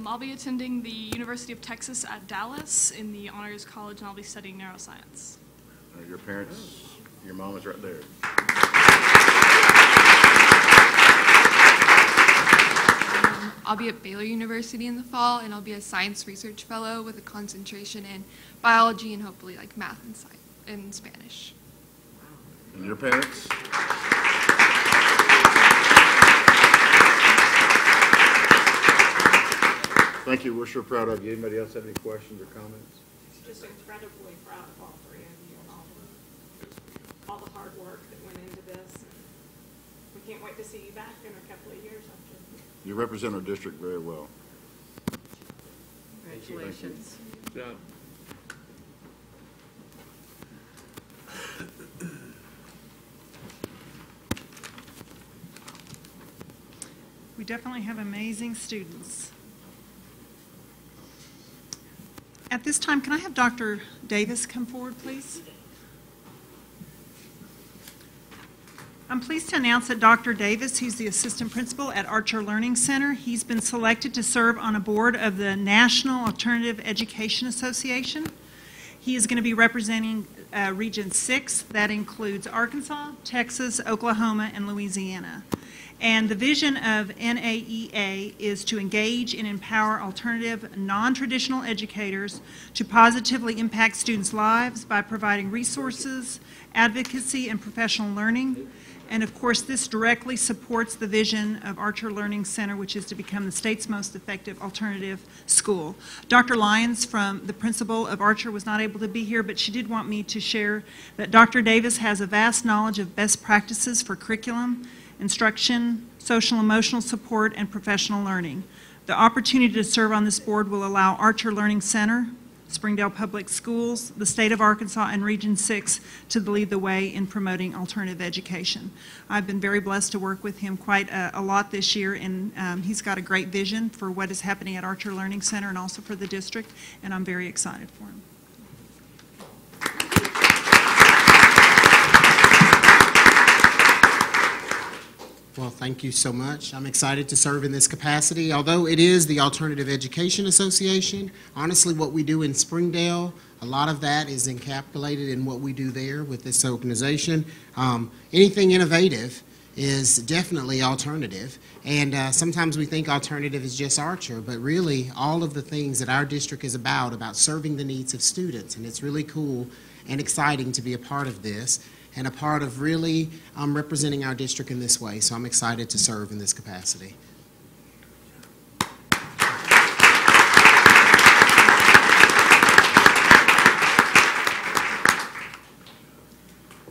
I'll be attending the University of Texas at Dallas in the Honors College, and I'll be studying neuroscience. Your parents, your mom is right there. I'll be at Baylor University in the fall, and I'll be a science research fellow with a concentration in biology and hopefully like math and science and Spanish. And your parents? Thank you. We're sure proud of you. Anybody else have any questions or comments? Just incredibly proud of all three of you and all the hard work that went into this. And we can't wait to see you back in a couple of years after. You represent our district very well. Congratulations. Good job. We definitely have amazing students. At this time, can I have Dr. Davis come forward, please? I'm pleased to announce that Dr. Davis, who's the assistant principal at Archer Learning Center, he's been selected to serve on a board of the National Alternative Education Association. He is going to be representing Region 6. That includes Arkansas, Texas, Oklahoma, and Louisiana. And the vision of NAEA is to engage and empower alternative, non-traditional educators to positively impact students' lives by providing resources, advocacy, and professional learning. And of course, this directly supports the vision of Archer Learning Center, which is to become the state's most effective alternative school. Dr. Lyons, from the principal of Archer, was not able to be here, but she did want me to share that Dr. Davis has a vast knowledge of best practices for curriculum, instruction, social emotional support, and professional learning. The opportunity to serve on this board will allow Archer Learning Center Springdale Public Schools, the state of Arkansas, and Region 6 to lead the way in promoting alternative education. I've been very blessed to work with him quite a lot this year, and he's got a great vision for what is happening at Archer Learning Center and also for the district, and I'm very excited for him. Well, thank you so much. I'm excited to serve in this capacity. Although it is the Alternative Education Association, honestly, what we do in Springdale, a lot of that is encapsulated in what we do there with this organization. Anything innovative is definitely alternative, and sometimes we think alternative is just Archer, but really all of the things that our district is about serving the needs of students, and it's really cool and exciting to be a part of this and a part of really representing our district in this way. So I'm excited to serve in this capacity.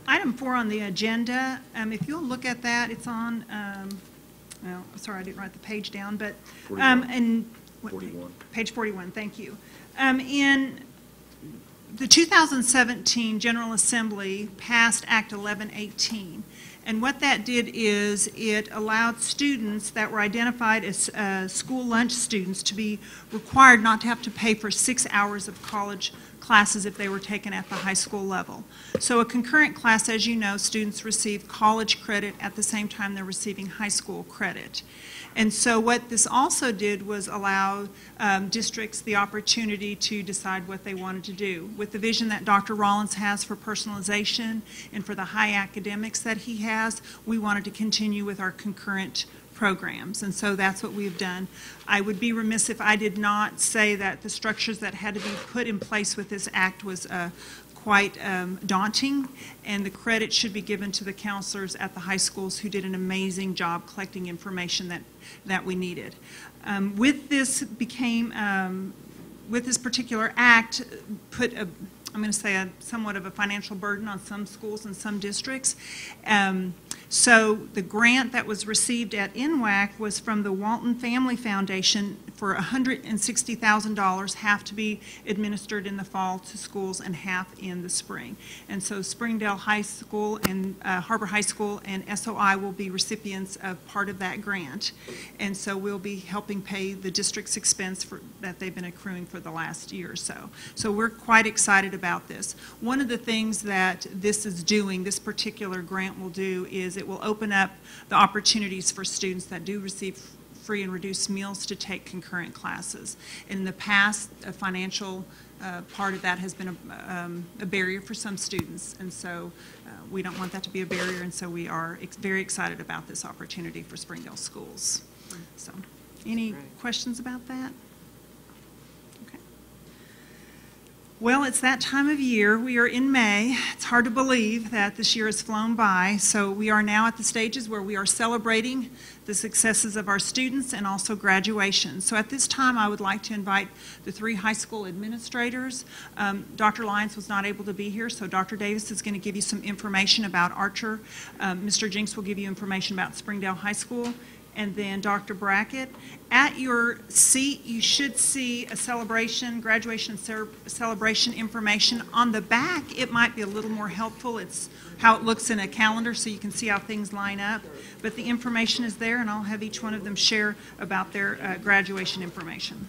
Item 4 on the agenda, if you'll look at that, it's on, well, sorry, I didn't write the page down, but, 41. Page 41, thank you. In the 2017 General Assembly passed Act 1118, and what that did is it allowed students that were identified as school lunch students to be required not to have to pay for 6 hours of college classes if they were taken at the high school level. So a concurrent class, as you know, students receive college credit at the same time they're receiving high school credit. And so what this also did was allow districts the opportunity to decide what they wanted to do. With the vision that Dr. Rollins has for personalization and for the high academics that he has, we wanted to continue with our concurrent programs, and so that's what we've done. I would be remiss if I did not say that the structures that had to be put in place with this act was quite daunting, and the credit should be given to the counselors at the high schools who did an amazing job collecting information that we needed. With this particular act, I'm going to say somewhat of a financial burden on some schools and some districts. So the grant that was received at NWAC was from the Walton Family Foundation for $160,000, half to be administered in the fall to schools and half in the spring. And so Springdale High School and HAR-BER High School and SOI will be recipients of part of that grant. And so we'll be helping pay the district's expense that they've been accruing for the last year or so. So we're quite excited about this. One of the things that this is doing, this particular grant will do, is it will open up the opportunities for students that do receive free and reduced meals to take concurrent classes. In the past, a financial part of that has been a barrier for some students, and so we don't want that to be a barrier, and so we are very excited about this opportunity for Springdale schools. So, any questions about that? Well, it's that time of year. We are in May. It's hard to believe that this year has flown by. So we are now at the stages where we are celebrating the successes of our students and also graduation. So at this time, I would like to invite the 3 high school administrators. Dr. Lyons was not able to be here, so Dr. Davis is going to give you some information about Archer. Mr. Jinks will give you information about Springdale High School. And then Dr. Brackett. At your seat, you should see a celebration, graduation celebration information. On the back, it might be a little more helpful. It's how it looks in a calendar, so you can see how things line up. But the information is there, and I'll have each one of them share about their graduation information.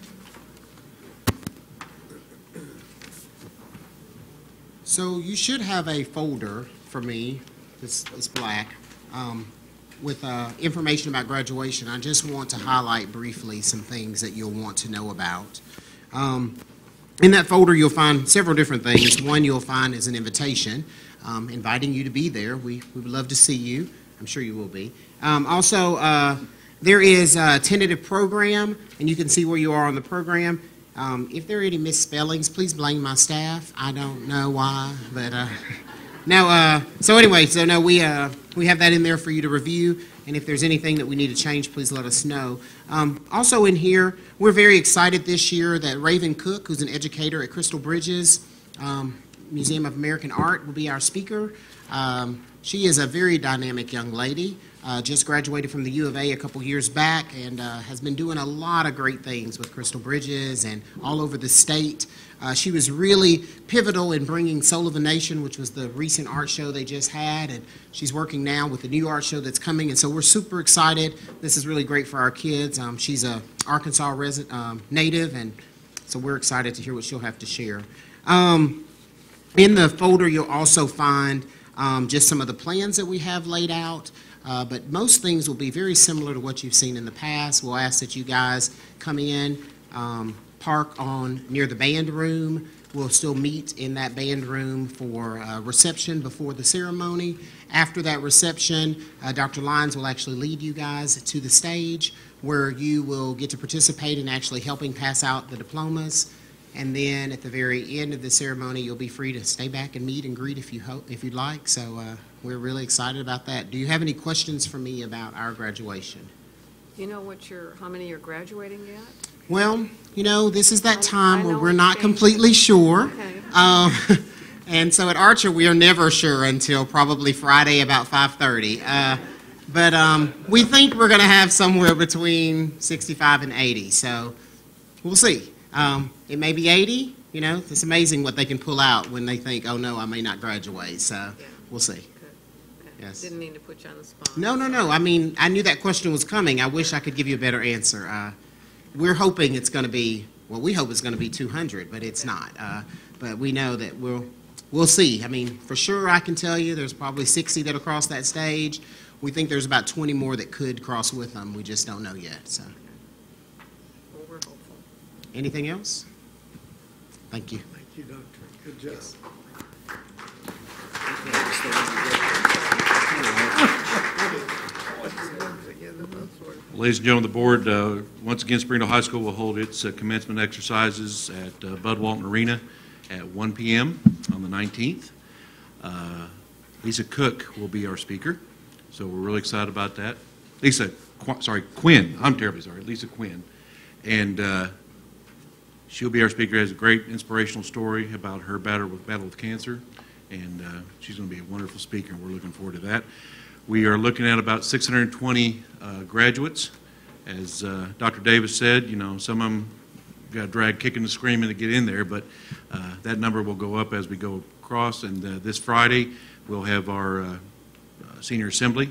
So you should have a folder for me, it's black, with information about graduation. I just want to highlight briefly some things that you'll want to know about. In that folder, you'll find several different things. One you'll find is an invitation inviting you to be there. We would love to see you. I'm sure you will be. Also, there is a tentative program, and you can see where you are on the program. If there are any misspellings, please blame my staff. I don't know why, but we have that in there for you to review, and if there's anything that we need to change, please let us know. Also in here, we're very excited this year that Raven Cook, who's an educator at Crystal Bridges, Museum of American Art will be our speaker. She is a very dynamic young lady. Just graduated from the U of A a couple years back and has been doing a lot of great things with Crystal Bridges and all over the state. She was really pivotal in bringing Soul of the Nation, which was the recent art show they just had, and she's working now with the new art show that's coming, and so we're super excited. This is really great for our kids. She's a Arkansas native, and so we're excited to hear what she'll have to share. In the folder, you'll also find just some of the plans that we have laid out. But most things will be very similar to what you've seen in the past. We'll ask that you guys come in, park near the band room. We'll still meet in that band room for reception before the ceremony. After that reception, Dr. Lyons will actually lead you guys to the stage where you will get to participate in actually helping pass out the diplomas. And then at the very end of the ceremony, you'll be free to stay back and meet and greet if you'd like. So we're really excited about that. Do you have any questions for me about our graduation? Do you know how many you're graduating yet? Well, this is that time where we're not completely sure. Okay. And so at Archer, we are never sure until probably Friday about 5:30. But we think we're going to have somewhere between 65 and 80. So we'll see. It may be 80. It's amazing what they can pull out when they think, oh, no, I may not graduate. So we'll see. Yes. Didn't mean to put you on the spot. No. I mean, I knew that question was coming. I wish I could give you a better answer. We're hoping it's going to be, we hope it's going to be 200, but it's not. But we know that we'll see. I mean, for sure I can tell you there's probably 60 that'll cross that stage. We think there's about 20 more that could cross with them. We just don't know yet. So. Well, we're hopeful. Anything else? Thank you. Thank you, Doctor. Good job. Yes. Ladies and gentlemen of the board, once again, Springdale High School will hold its commencement exercises at Bud Walton Arena at 1 p.m. on the 19th. Lisa Cook will be our speaker, so we're really excited about that. Quinn. I'm terribly sorry. Lisa Quinn. And she'll be our speaker. Has a great inspirational story about her battle with cancer, and she's going to be a wonderful speaker, and we're looking forward to that. We are looking at about 620 graduates. As Dr. Davis said, some of them got dragged kicking and screaming to get in there, but that number will go up as we go across. And this Friday, we'll have our senior assembly.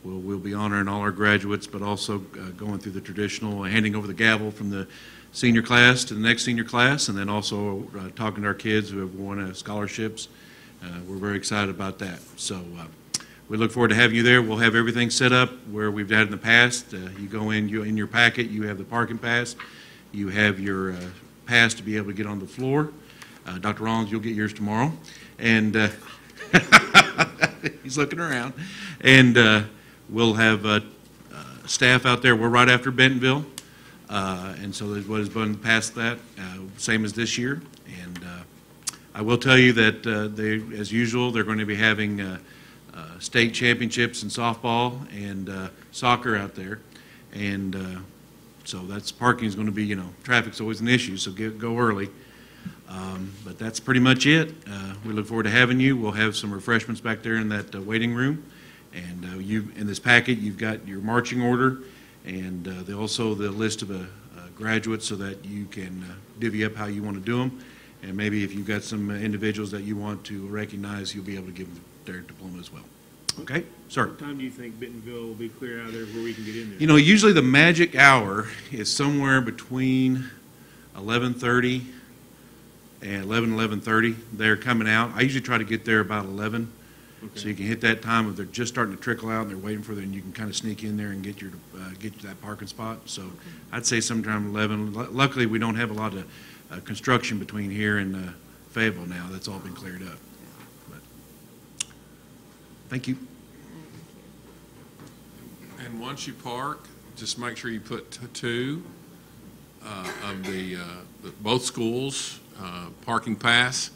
We'll be honoring all our graduates, but also going through the traditional, handing over the gavel from the senior class to the next senior class, and then also talking to our kids who have won scholarships. We're very excited about that. So we look forward to having you there. We'll have everything set up where we've had in the past. You go in your packet, you have the parking pass. You have your pass to be able to get on the floor. Dr. Rollins, you'll get yours tomorrow. And he's looking around. And we'll have staff out there. We're right after Bentonville. And so what has been past that, same as this year. And I will tell you that as usual, they're going to be having state championships in softball and soccer out there. And so parking is going to be, traffic's always an issue, so go early. But that's pretty much it. We look forward to having you. We'll have some refreshments back there in that waiting room. And in this packet, you've got your marching order and also the list of graduates so that you can divvy up how you want to do them. And maybe if you've got some individuals that you want to recognize, you'll be able to give them their diploma as well. Okay, sir. What time do you think Bentonville will be clear out of there where we can get in there? Usually the magic hour is somewhere between 11:30 and 11:30. They're coming out. I usually try to get there about 11. Okay. So you can hit that time if they're just starting to trickle out and they're waiting for them, and you can kind of sneak in there and get to that parking spot. So okay. I'd say sometime 11. Luckily, we don't have a lot of construction between here and Fayetteville now. That's all been cleared up. But thank you. And once you park, just make sure you put two of both schools parking pass.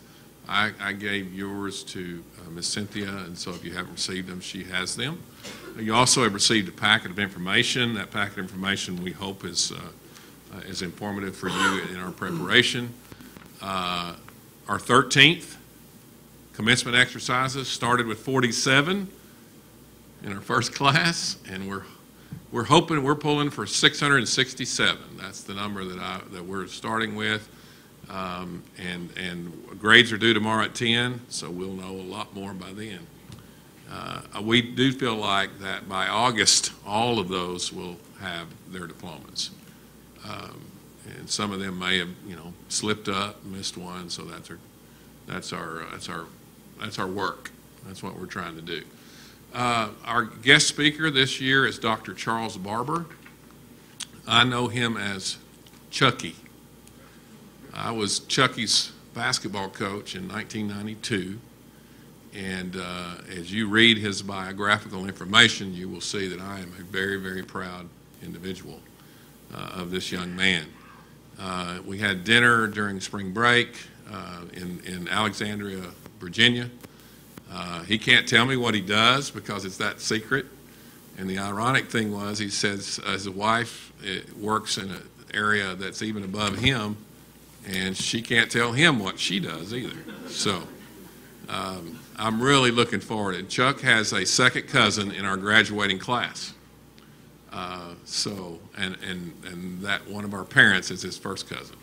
I gave yours to Miss Cynthia, and so if you haven't received them, she has them. You also have received a packet of information. That packet of information we hope is informative for you in our preparation. Our 13th commencement exercises. Started with 47 in our first class, and we're hoping we're pulling for 667. That's the number that we're starting with. And grades are due tomorrow at 10, so we'll know a lot more by then. We do feel like that by August, all of those will have their diplomas. And some of them may have, slipped up, missed one, so that's our work. That's what we're trying to do. Our guest speaker this year is Dr. Charles Barber. I know him as Chucky. I was Chucky's basketball coach in 1992, and as you read his biographical information, you will see that I am a very, very proud individual of this young man. We had dinner during spring break in Alexandria, Virginia. He can't tell me what he does because it's that secret. And the ironic thing was, he says his wife works in an area that's even above him, and she can't tell him what she does either. So I'm really looking forward. And Chuck has a second cousin in our graduating class. And that one of our parents is his first cousin.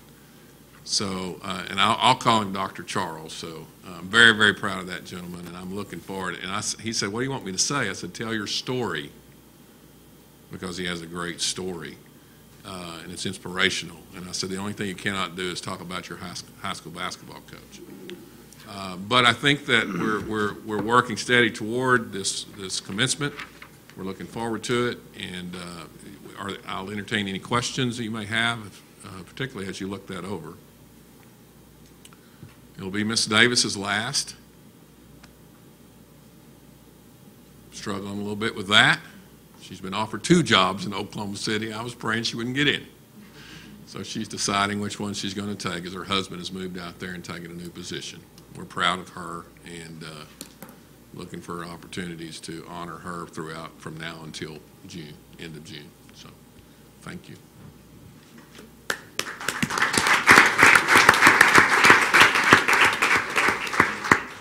So, and I'll call him Dr. Charles. So I'm very, very proud of that gentleman, and I'm looking forward. And he said, "What do you want me to say?" I said, "Tell your story," because he has a great story, and it's inspirational. And I said, "The only thing you cannot do is talk about your high school basketball coach." But I think that we're working steady toward this commencement. We're looking forward to it, and I'll entertain any questions that you may have, particularly as you look that over. It'll be Miss Davis's last. Struggling a little bit with that. She's been offered 2 jobs in Oklahoma City. I was praying she wouldn't get in. So she's deciding which one she's going to take, as her husband has moved out there and taken a new position. We're proud of her and looking for opportunities to honor her throughout from now until June, end of June. So thank you.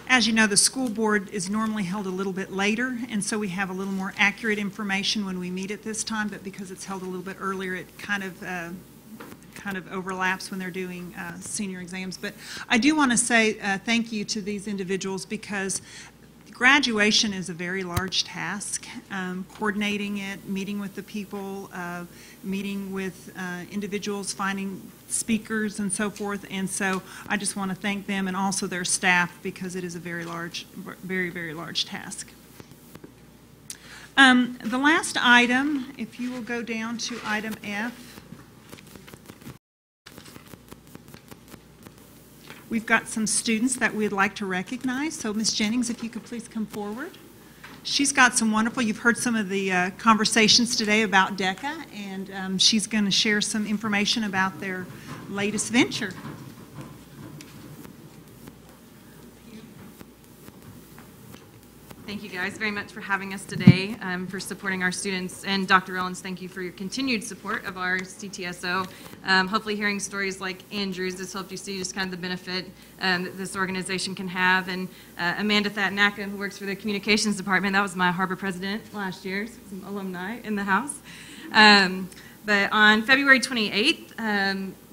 As you know, the school board is normally held a little bit later, and so we have a little more accurate information when we meet at this time, but because it's held a little bit earlier, it kind of overlaps when they're doing senior exams. But I do want to say thank you to these individuals, because graduation is a very large task. Coordinating it, meeting with the people, meeting with individuals, finding speakers and so forth. And so I just want to thank them and also their staff, because it is a very large, very, very large task. The last item, if you will go down to item F. We've got some students that we'd like to recognize. So Ms. Jennings, if you could please come forward. She's got some wonderful, you've heard some of the conversations today about DECA, and she's going to share some information about their latest venture. Thank you guys very much for having us today, for supporting our students. And Dr. Owens, thank you for your continued support of our CTSO. Hopefully hearing stories like Andrew's has helped you see just kind of the benefit that this organization can have. And Amanda Thatnaka, who works for the communications department, that was my HAR-BER president last year, so some alumni in the house. But on February 28th,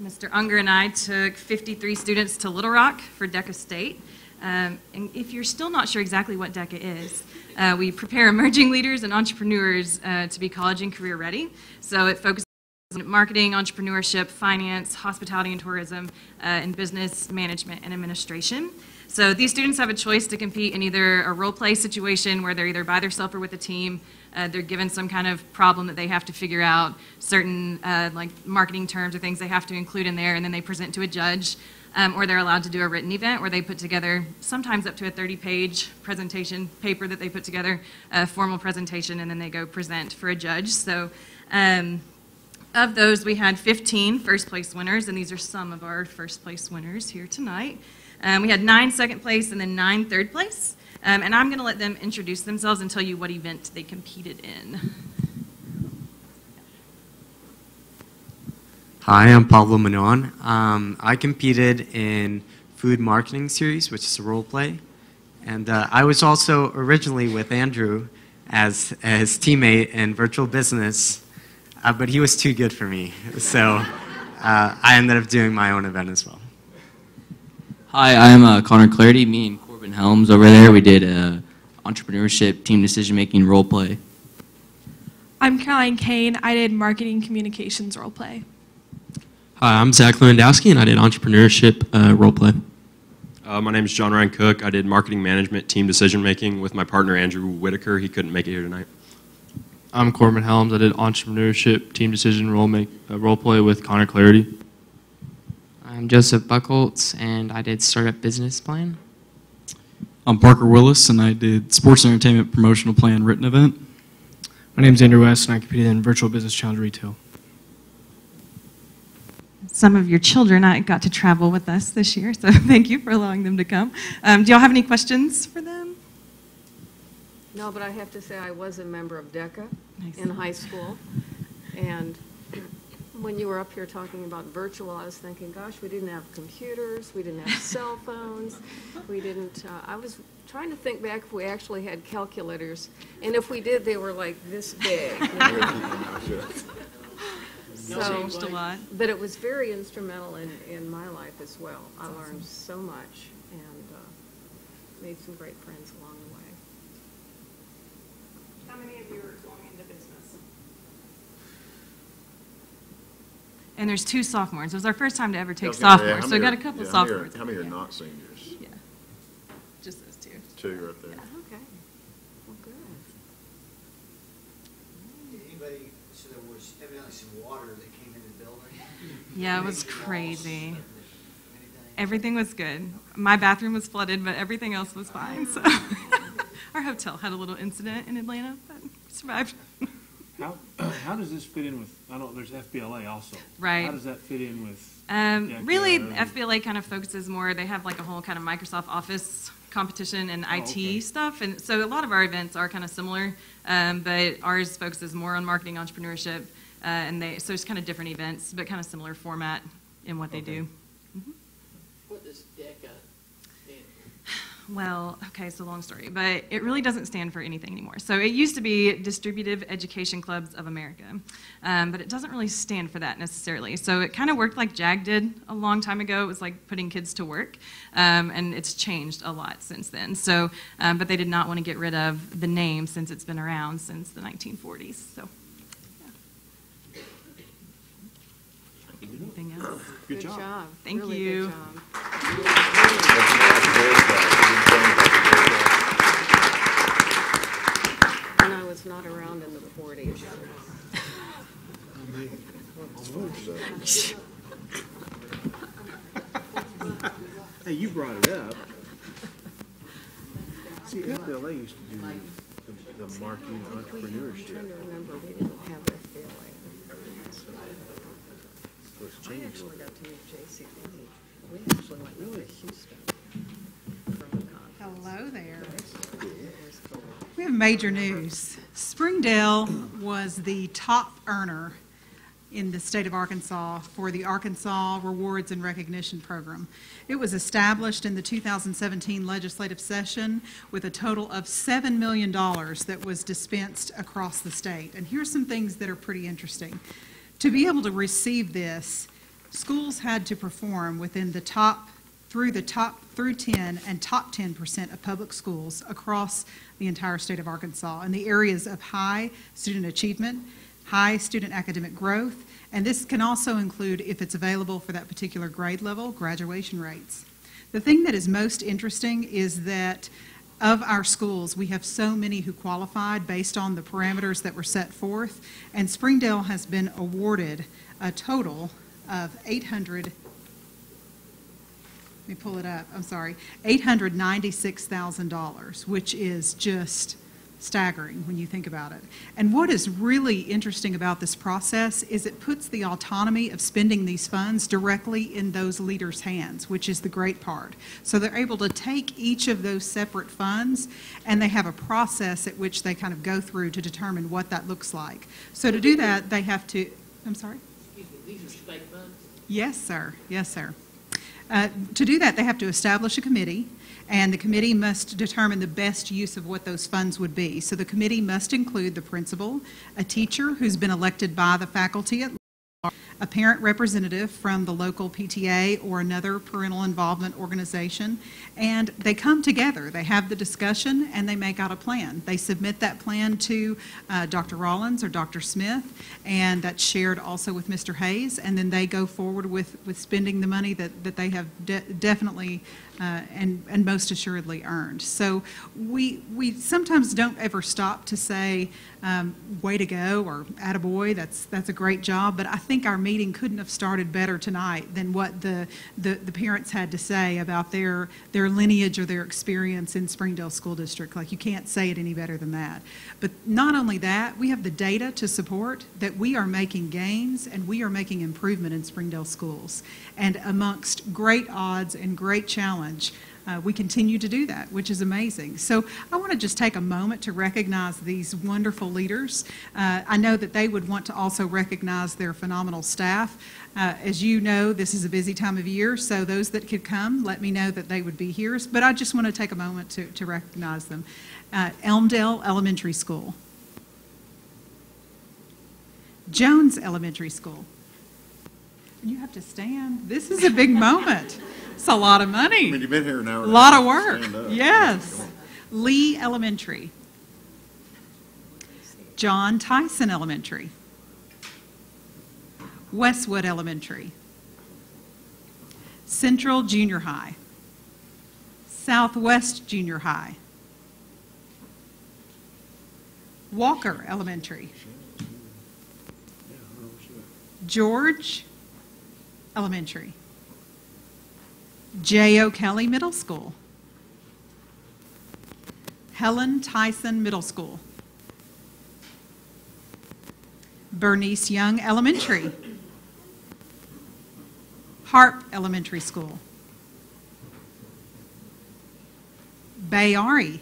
Mr. Unger and I took 53 students to Little Rock for DECA State. And if you're still not sure exactly what DECA is, we prepare emerging leaders and entrepreneurs to be college and career ready. So it focuses on marketing, entrepreneurship, finance, hospitality and tourism, and business management and administration. So these students have a choice to compete in either a role play situation where they're either by themselves or with a team. They're given some kind of problem that they have to figure out, certain like marketing terms or things they have to include in there, and then they present to a judge. Or they're allowed to do a written event where they put together sometimes up to a 30-page presentation paper that they put together, a formal presentation, and then they go present for a judge. So of those, we had 15 first place winners, and these are some of our first place winners here tonight. We had 9 second place and then 9 third place. And I'm going to let them introduce themselves and tell you what event they competed in. Hi, I'm Pablo Manon. I competed in Food Marketing Series, which is a role play, And I was also originally with Andrew as his teammate in virtual business, but he was too good for me. So I ended up doing my own event as well. Hi, I'm Connor Clarity. Me and Corbin Helms over there, we did entrepreneurship, team decision-making, role play. I'm Caroline Kane. I did marketing communications role play. Hi, I'm Zach Lewandowski, and I did entrepreneurship role play. My name is John Ryan Cook. I did marketing management, team decision making with my partner Andrew Whitaker. He couldn't make it here tonight. I'm Corbin Helms. I did entrepreneurship, team decision role play with Connor Clarity. I'm Joseph Buckholtz, and I did startup business plan. I'm Parker Willis, and I did sports and entertainment promotional plan written event. My name is Andrew West, and I competed in virtual business challenge retail. Some of your children got to travel with us this year, so thank you for allowing them to come. Do y'all have any questions for them? No, but I have to say I was a member of DECA in high school. And when you were up here talking about virtual, I was thinking, gosh, we didn't have computers, we didn't have cell phones, we didn't, I was trying to think back if we actually had calculators. And if we did, they were like this big. Changed a lot. But it was very instrumental in my life as well. I learned so much and made some great friends along the way. How many of you are going into business? And there's 2 sophomores. It was our first time to ever take sophomores, so we got a couple sophomores. How many are not seniors? Yeah, just those 2. 2 right there. Okay. Well, good. Anybody, so there was evidently some water that came into the building? Yeah, it was crazy. Everything was good. My bathroom was flooded, but everything else was fine. So our hotel had a little incident in Atlanta, but survived. How does this fit in with, I know there's FBLA also. Right. How does that fit in with? Really, FBLA kind of focuses more, they have like a whole kind of Microsoft Office competition and IT stuff. And so a lot of our events are kind of similar, but ours focuses more on marketing, entrepreneurship, so it's kind of different events, but kind of similar format in what they do. What does DECA stand for? Well, okay, so long story, but it really doesn't stand for anything anymore. So it used to be Distributive Education Clubs of America, but it doesn't really stand for that necessarily. So it kind of worked like JAG did a long time ago. It was like putting kids to work, and it's changed a lot since then. So, but they did not want to get rid of the name since it's been around since the 1940s. So, yeah. Anything else? Good job. Thank Really you. Good job. And I was not around in the 40s. Hey, you brought it up. See, FBLA used to do the marketing entrepreneurship. I'm trying to remember, we didn't have FBLA. I actually got to meet JC. We actually went to Houston. Hello there. We have major news. Springdale was the top earner in the state of Arkansas for the Arkansas Rewards and Recognition Program. It was established in the 2017 legislative session with a total of $7 million that was dispensed across the state. And here's some things that are pretty interesting. To be able to receive this, schools had to perform within the top through 10 and top 10% of public schools across the entire state of Arkansas in the areas of high student achievement, high student academic growth, and this can also include, if it's available for that particular grade level, graduation rates. The thing that is most interesting is that of our schools, we have so many who qualified based on the parameters that were set forth, and Springdale has been awarded a total of $896,000, which is just staggering when you think about it. And what is really interesting about this process is it puts the autonomy of spending these funds directly in those leaders' hands, which is the great part. So they're able to take each of those separate funds and they have a process at which they kind of go through to determine what that looks like. So to do that, they have to, I'm sorry? Excuse me, these are state funds? Yes, sir. Yes, sir. To do that, they have to establish a committee, And the committee must determine the best use of what those funds would be. So the committee must include the principal, a teacher who's been elected by the faculty at a parent representative from the local PTA or another parental involvement organization, and they come together. They have the discussion and they make out a plan. They submit that plan to Dr. Rollins or Dr. Smith, and that's shared also with Mr. Hayes, and then they go forward with spending the money that they have definitely and most assuredly earned. So we sometimes don't ever stop to say, way to go, or attaboy, that's a great job, but I think our meeting couldn't have started better tonight than what the parents had to say about their lineage or their experience in Springdale School District. Like, you can't say it any better than that. But not only that, we have the data to support that we are making gains and we are making improvement in Springdale schools. And amongst great odds and great challenge, we continue to do that, which is amazing. So I want to just take a moment to recognize these wonderful leaders. I know that they would want to also recognize their phenomenal staff. As you know, this is a busy time of year, so those that could come, let me know that they would be here. But I just want to take a moment to recognize them. Elmdale Elementary School. Jones Elementary School. You have to stand. This is a big moment. It's a lot of money. I mean, you've been here an hour. A lot of work. Yes. Lee Elementary. John Tyson Elementary. Westwood Elementary. Central Junior High. Southwest Junior High. Walker Elementary. George Elementary. J. O'Kelly Middle School. Helen Tyson Middle School. Bernice Young Elementary. Harp Elementary School. Bayari.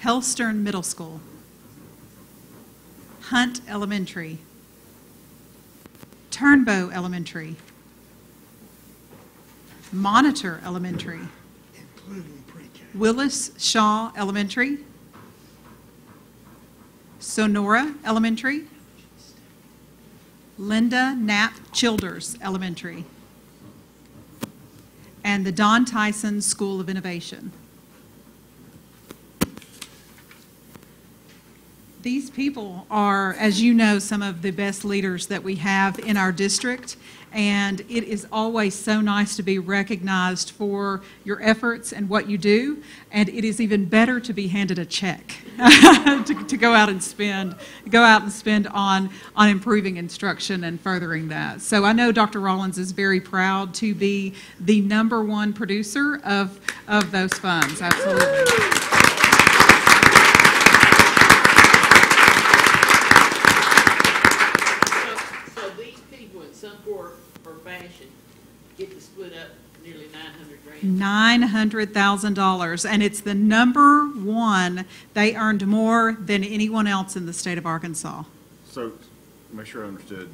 Hellstern Middle School. Hunt Elementary. Turnbow Elementary. Monitor Elementary. Willis Shaw Elementary. Sonora Elementary. Linda Knapp Childers Elementary. And the Don Tyson School of Innovation. These people are, as you know, some of the best leaders that we have in our district, and it is always so nice to be recognized for your efforts and what you do, and it is even better to be handed a check to go out and spend on improving instruction and furthering that. So I know Dr. Rollins is very proud to be the #1 producer of those funds. Absolutely. Get to split up nearly $900,000, and it's the #1. They earned more than anyone else in the state of Arkansas. So, make sure I understood.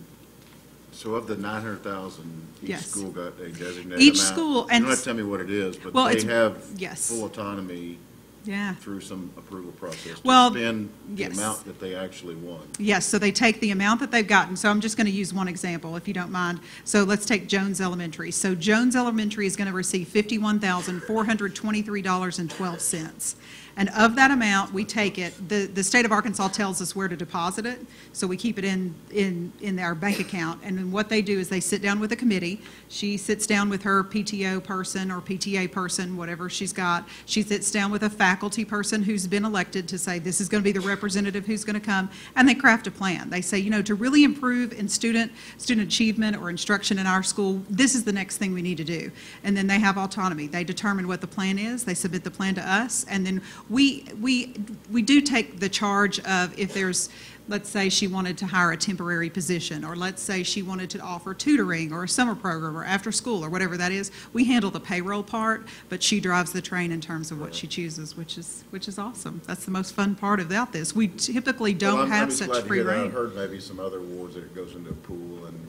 So of the 900,000, each Yes. school got a designated Each amount? school, You and don't have to tell me what it is, but well, they it's- have yes. full autonomy Yeah. through some approval process Well, to spend the yes. amount that they actually won. Yes, so they take the amount that they've gotten. So I'm just going to use one example, if you don't mind. So let's take Jones Elementary. So Jones Elementary is going to receive $51,423.12. And of that amount, we take it, the state of Arkansas tells us where to deposit it, so we keep it in our bank account. And then what they do is they sit down with a committee. She sits down with her PTO person or PTA person, whatever she's got. She sits down with a faculty person who's been elected to say, this is going to be the representative who's going to come, and they craft a plan. They say, you know, to really improve in student achievement or instruction in our school, this is the next thing we need to do. And then they have autonomy. They determine what the plan is. They submit the plan to us, and then we do take the charge of if there's let's say she wanted to hire a temporary position, or let's say she wanted to offer tutoring or a summer program or after school or whatever that is. We handle the payroll part, but she drives the train in terms of what she chooses, which is awesome. That's the most fun part about this. We typically don't have such free reign. I've heard maybe some other awards that it goes into a pool and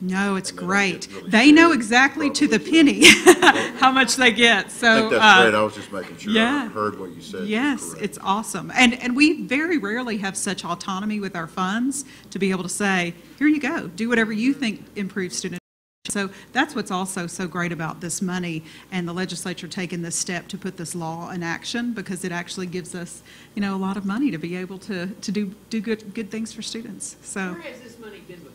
no, it's and they great. don't get really They know shared, exactly to the probably, penny how much they get. So I think that's great. I was just making sure yeah. I heard what you said. Yes, it's awesome. And we very rarely have such autonomy with our funds to be able to say, here you go, do whatever you think improves student. So that's what's also so great about this money and the legislature taking this step to put this law in action, because it actually gives us, a lot of money to be able to do good things for students. So. Where has this money been before?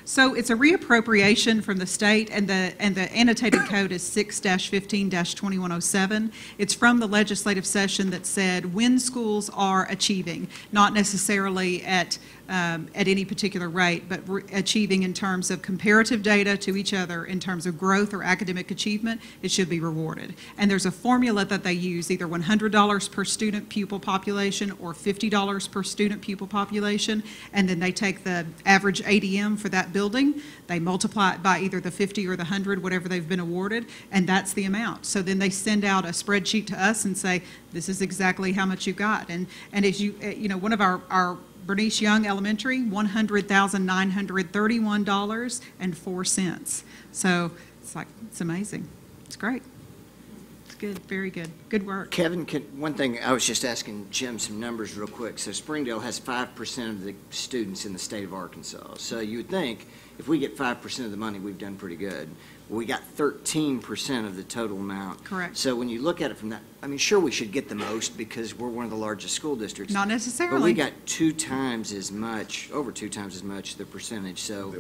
So it's a reappropriation from the state, and the annotated code is 6-15-2107. It's from the legislative session that said when schools are achieving, not necessarily at any particular rate, but achieving in terms of comparative data to each other, in terms of growth or academic achievement, it should be rewarded. And there's a formula that they use, either $100 per student pupil population or $50 per student pupil population, and then they take the average ADM for that building, they multiply it by either the 50 or the 100, whatever they've been awarded, and that's the amount. So then they send out a spreadsheet to us and say, this is exactly how much you got. And as one of our Bernice Young Elementary, $100,931.04. So it's amazing. It's great. It's good, very good. Good work. Kevin, one thing, I was just asking Jim some numbers real quick. So Springdale has 5% of the students in the state of Arkansas. So you would think if we get 5% of the money, we've done pretty good. We got 13% of the total amount. Correct. So when you look at it from that, sure, we should get the most because we're one of the largest school districts. Not necessarily. But we got over 2 times as much, the percentage. So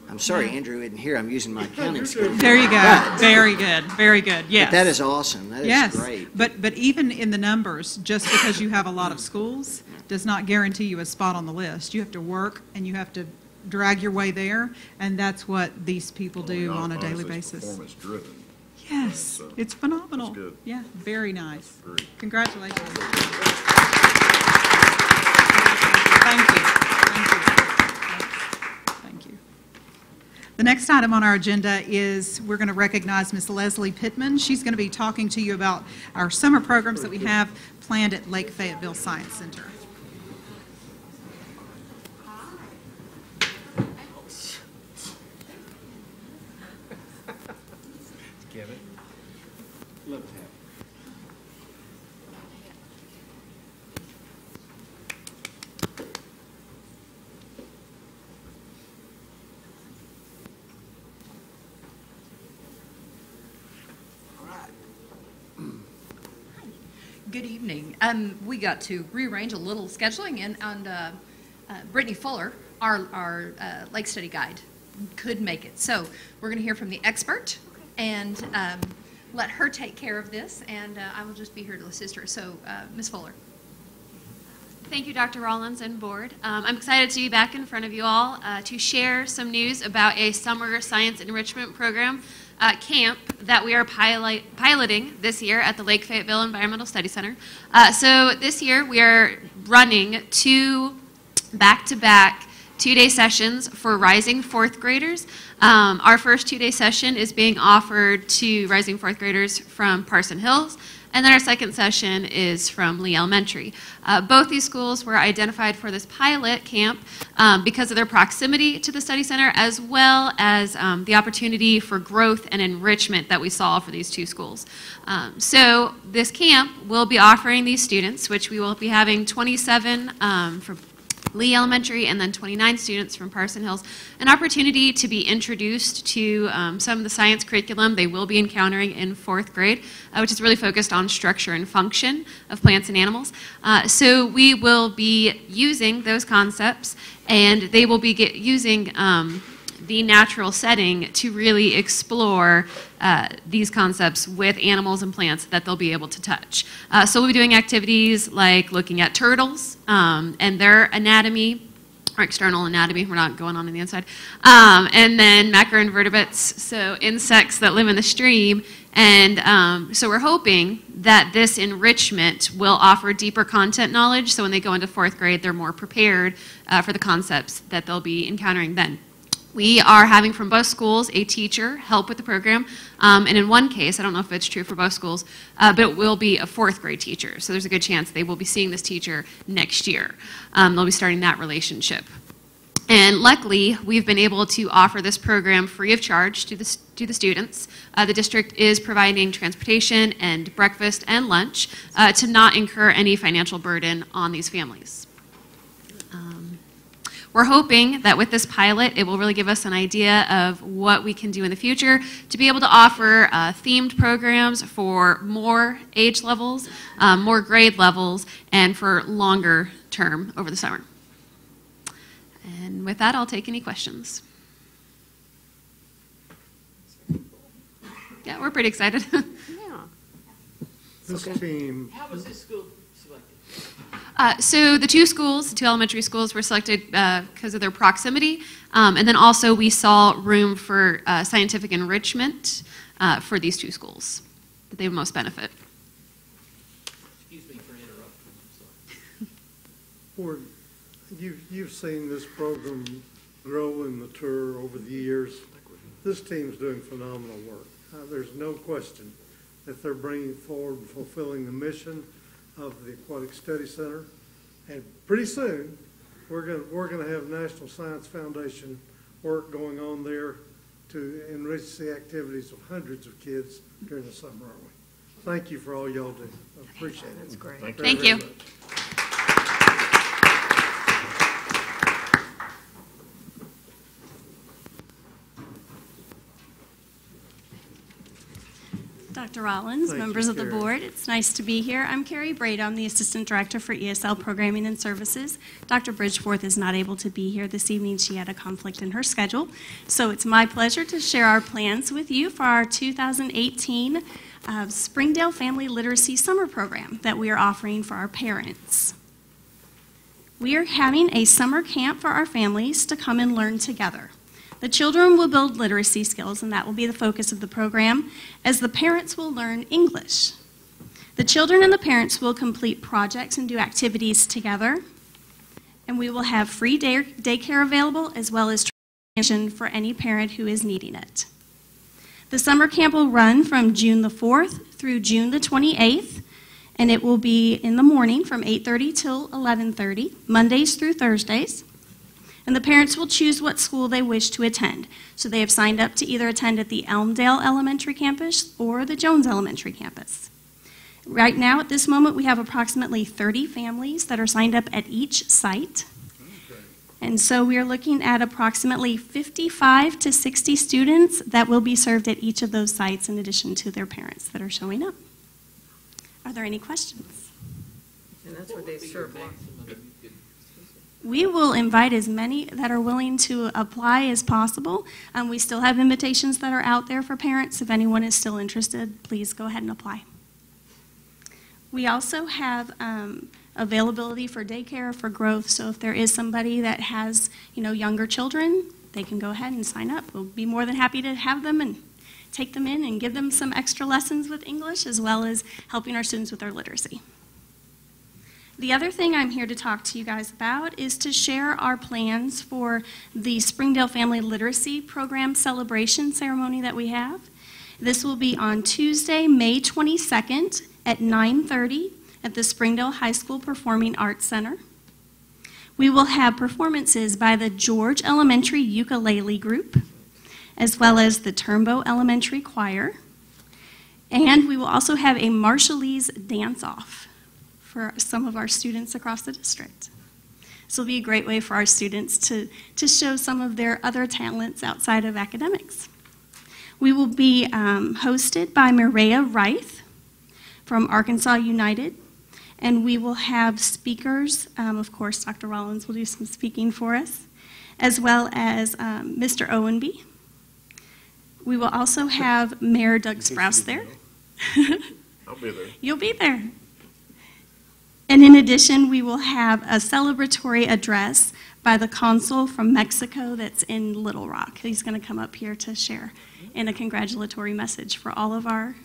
I'm sorry, Andrew isn't here. I'm using my accounting skills. There you go. Very good. Very good. Yes. But that is awesome. That is great. But even in the numbers, just because you have a lot of schools does not guarantee you a spot on the list. You have to work and you have to drag your way there, and that's what these people do on a daily basis. Performance driven. Yes, it's phenomenal. That's good. Yeah, very nice. Great. Congratulations. Thank you. Thank you. The next item on our agenda is we're going to recognize Ms. Leslie Pittman. She's going to be talking to you about our summer programs that we have planned at Lake Fayetteville Science Center. Love to have Good evening. We got to rearrange a little scheduling, and Brittany Fuller, our Lake Study guide, could make it. So we're going to hear from the expert and let her take care of this, and I will just be here to assist her. So, Ms. Fuller. Thank you, Dr. Rollins and board. I'm excited to be back in front of you all to share some news about a summer science enrichment program camp that we are piloting this year at the Lake Fayetteville Environmental Study Center. So this year we are running 2 back-to-back 2-day sessions for rising 4th graders. Our first 2-day session is being offered to rising 4th graders from Parson Hills, and then our second session is from Lee Elementary. Both these schools were identified for this pilot camp because of their proximity to the study center, as well as the opportunity for growth and enrichment that we saw for these 2 schools. So this camp will be offering these students, which we will be having 27 from Lee Elementary and then 29 students from Parson Hills, an opportunity to be introduced to some of the science curriculum they will be encountering in 4th grade, which is really focused on structure and function of plants and animals. So we will be using those concepts, and they will be using the natural setting to really explore these concepts with animals and plants that they'll be able to touch. So we'll be doing activities like looking at turtles and their anatomy, or external anatomy, we're not going on the inside, and then macroinvertebrates, so insects that live in the stream, And so we're hoping that this enrichment will offer deeper content knowledge, so when they go into 4th grade, they're more prepared for the concepts that they'll be encountering then. We are having from both schools a teacher help with the program, and in one case, I don't know if it's true for both schools, but it will be a 4th grade teacher, so there's a good chance they will be seeing this teacher next year. They'll be starting that relationship. And luckily, we've been able to offer this program free of charge to the students. The district is providing transportation and breakfast and lunch to not incur any financial burden on these families. We're hoping that with this pilot, it will really give us an idea of what we can do in the future to be able to offer themed programs for more age levels, more grade levels, and for longer term over the summer. And with that, I'll take any questions. Yeah, we're pretty excited. Yeah. This team. How was this school selected? So the two schools, the two elementary schools, were selected because of their proximity. And then also we saw room for scientific enrichment for these two schools that they would most benefit. Excuse me for interrupting. Board, you've seen this program grow and mature over the years. This team's doing phenomenal work. There's no question that they're bringing forward and fulfilling the mission of the Aquatic Study Center. And pretty soon, we're going to have National Science Foundation work going on there to enrich the activities of hundreds of kids during the summer, aren't we? Thank you for all y'all do. I appreciate it. That's great. Thank you. Dr. Rollins, members of the board, it's nice to be here. I'm Carrie Brady. I'm the Assistant Director for ESL Programming and Services. Dr. Bridgeforth is not able to be here this evening. She had a conflict in her schedule. So it's my pleasure to share our plans with you for our 2018 Springdale Family Literacy Summer Program that we are offering for our parents. We are having a summer camp for our families to come and learn together. The children will build literacy skills, and that will be the focus of the program, as the parents will learn English. The children and the parents will complete projects and do activities together, and we will have free daycare available, as well as transportation for any parent who is needing it. The summer camp will run from June the 4th through June the 28th, and it will be in the morning from 8:30 till 11:30, Mondays through Thursdays. And the parents will choose what school they wish to attend. So they have signed up to either attend at the Elmdale Elementary Campus or the Jones Elementary Campus. Right now, at this moment, we have approximately 30 families that are signed up at each site. And so we are looking at approximately 55 to 60 students that will be served at each of those sites in addition to their parents that are showing up. Are there any questions? And that's what they serve. We will invite as many that are willing to apply as possible. We still have invitations that are out there for parents. If anyone is still interested, please go ahead and apply. We also have availability for daycare for growth. So if there is somebody that has, younger children, they can go ahead and sign up. We'll be more than happy to have them and take them in and give them some extra lessons with English, as well as helping our students with their literacy. The other thing I'm here to talk to you guys about is to share our plans for the Springdale Family Literacy Program celebration ceremony that we have. This will be on Tuesday, May 22nd at 9:30 at the Springdale High School Performing Arts Center. We will have performances by the George Elementary Ukulele Group, as well as the Turnbow Elementary Choir. And we will also have a Marshallese dance-off for some of our students across the district. This will be a great way for our students to show some of their other talents outside of academics. We will be hosted by Mireya Reith from Arkansas United, and we will have speakers. Of course, Dr. Rollins will do some speaking for us, as well as Mr. Owenby. We will also have Mayor Doug Sprouse there. I'll be there. You'll be there. And in addition, we will have a celebratory address by the consul from Mexico that's in Little Rock. He's going to come up here to share in a congratulatory message for all of our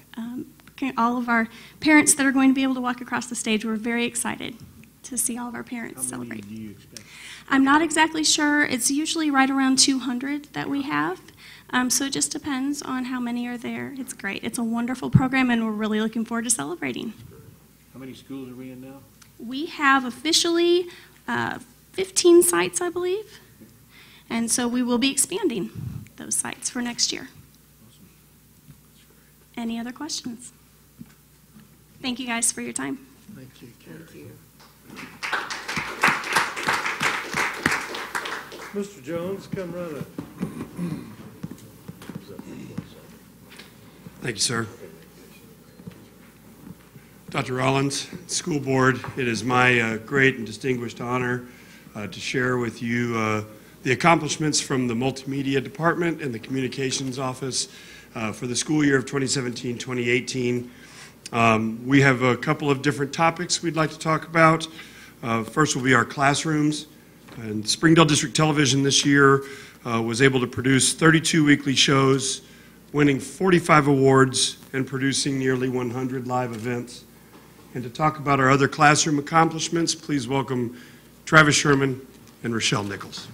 parents that are going to be able to walk across the stage. We're very excited to see all of our parents celebrate. How many do you expect? I'm not exactly sure. It's usually right around 200 that we have. So it just depends on how many are there. It's great. It's a wonderful program, and we're really looking forward to celebrating. How many schools are we in now? We have officially 15 sites, I believe. And so we will be expanding those sites for next year. Any other questions? Thank you guys for your time. Thank you, Carrie. Thank you. Mr. Jones, come run it. Thank you, sir. Dr. Rollins, school board, it is my great and distinguished honor to share with you the accomplishments from the multimedia department and the communications office for the school year of 2017-2018. We have a couple of different topics we'd like to talk about. First will be our classrooms. And Springdale District Television this year was able to produce 32 weekly shows, winning 45 awards and producing nearly 100 live events. And to talk about our other classroom accomplishments, please welcome Travis Sherman and Rochelle Nichols.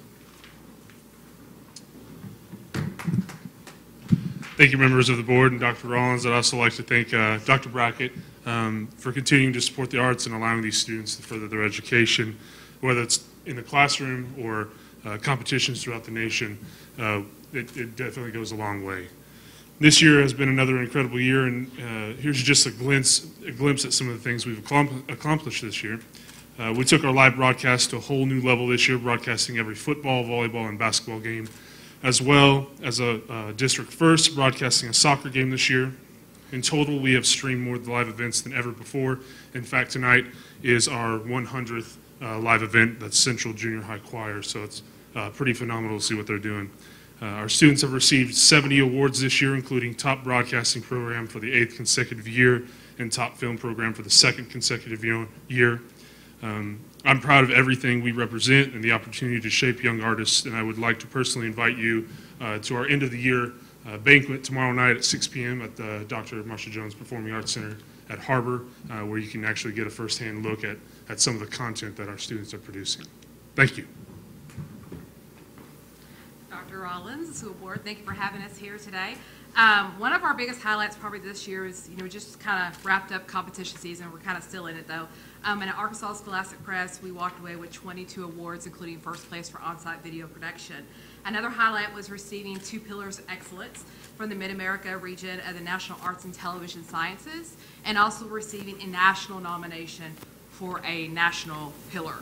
Thank you, members of the board and Dr. Rollins. I'd also like to thank Dr. Brackett for continuing to support the arts and allowing these students to further their education, whether it's in the classroom or competitions throughout the nation. It definitely goes a long way. This year has been another incredible year, and here's just a glimpse at some of the things we've accomplished this year. We took our live broadcast to a whole new level this year, broadcasting every football, volleyball, and basketball game, as well as a district first, broadcasting a soccer game this year. In total, we have streamed more live events than ever before. In fact, tonight is our 100th live event. That's Central Junior High Choir, so it's pretty phenomenal to see what they're doing. Our students have received 70 awards this year, including Top Broadcasting Program for the 8th consecutive year and Top Film Program for the 2nd consecutive year. I'm proud of everything we represent and the opportunity to shape young artists, and I would like to personally invite you to our end of the year banquet tomorrow night at 6 p.m. at the Dr. Marsha Jones Performing Arts Center at HAR-BER, where you can actually get a firsthand look at some of the content that our students are producing. Thank you. Dr. Rollins, the school board, thank you for having us here today. One of our biggest highlights probably this year is, just kind of wrapped up competition season. We're kind of still in it though. And at Arkansas Scholastic Press, we walked away with 22 awards, including first place for on-site video production. Another highlight was receiving 2 Pillars of Excellence from the Mid-America region of the National Arts and Television Sciences, and also receiving a national nomination for a national pillar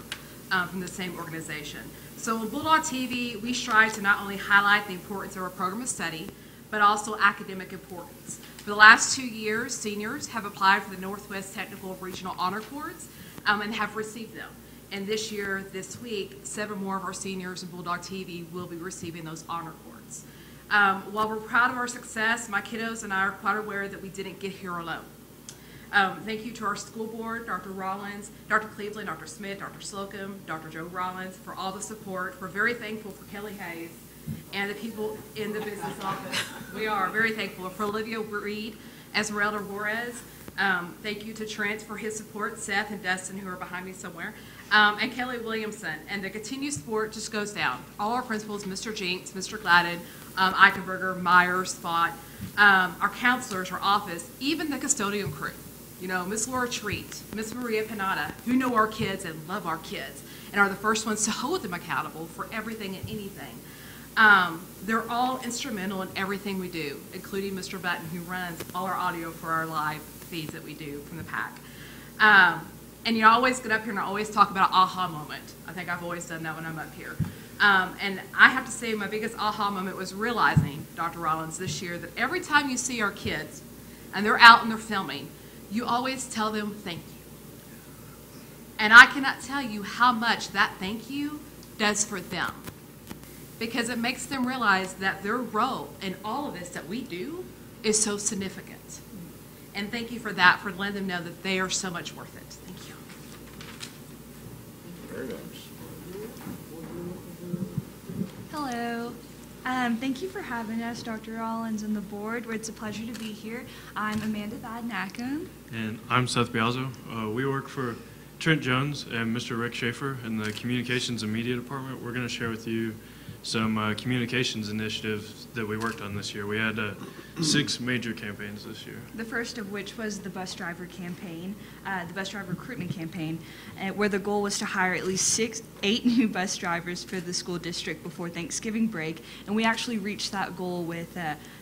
from the same organization. So on Bulldog TV, we strive to not only highlight the importance of our program of study, but also academic importance. For the last 2 years, seniors have applied for the Northwest Technical Regional Honor Cords and have received them. And this year, this week, 7 more of our seniors in Bulldog TV will be receiving those honor cords. While we're proud of our success, my kiddos and I are quite aware that we didn't get here alone. Thank you to our school board, Dr. Rollins, Dr. Cleveland, Dr. Smith, Dr. Slocum, Dr. Joe Rollins, for all the support. We're very thankful for Kelly Hayes and the people in the business office. We are very thankful for Olivia Reed, Esmeralda Juarez. Thank you to Trent for his support, Seth and Dustin, who are behind me somewhere, and Kelly Williamson. And the continued support just goes down. All our principals, Mr. Jinks, Mr. Gladden, Eichenberger, Myers, Spot, our counselors, our office, even the custodial crew. Miss Laura Treat, Miss Maria Panada, who know our kids and love our kids and are the first ones to hold them accountable for everything and anything. They're all instrumental in everything we do, including Mr. Button, who runs all our audio for our live feeds that we do from the PAC. And I always get up here and I always talk about an aha moment. I think I've always done that when I'm up here. And I have to say my biggest aha moment was realizing, Dr. Rollins, this year that every time you see our kids and they're out and they're filming, you always tell them thank you. And I cannot tell you how much that thank you does for them, because it makes them realize that their role in all of this that we do is so significant. And thank you for that, for letting them know that they are so much worth it. Thank you. Very nice. Hello. Thank you for having us, Dr. Rollins and the board. It's a pleasure to be here. I'm Amanda Badnackham. And I'm Seth Bialzo. We work for Trent Jones and Mr. Rick Schaefer in the Communications and Media Department. We're going to share with you some communications initiatives that we worked on this year. We had 6 major campaigns this year. The first of which was the bus driver campaign, the bus driver recruitment campaign, where the goal was to hire at least 8 new bus drivers for the school district before Thanksgiving break, and we actually reached that goal with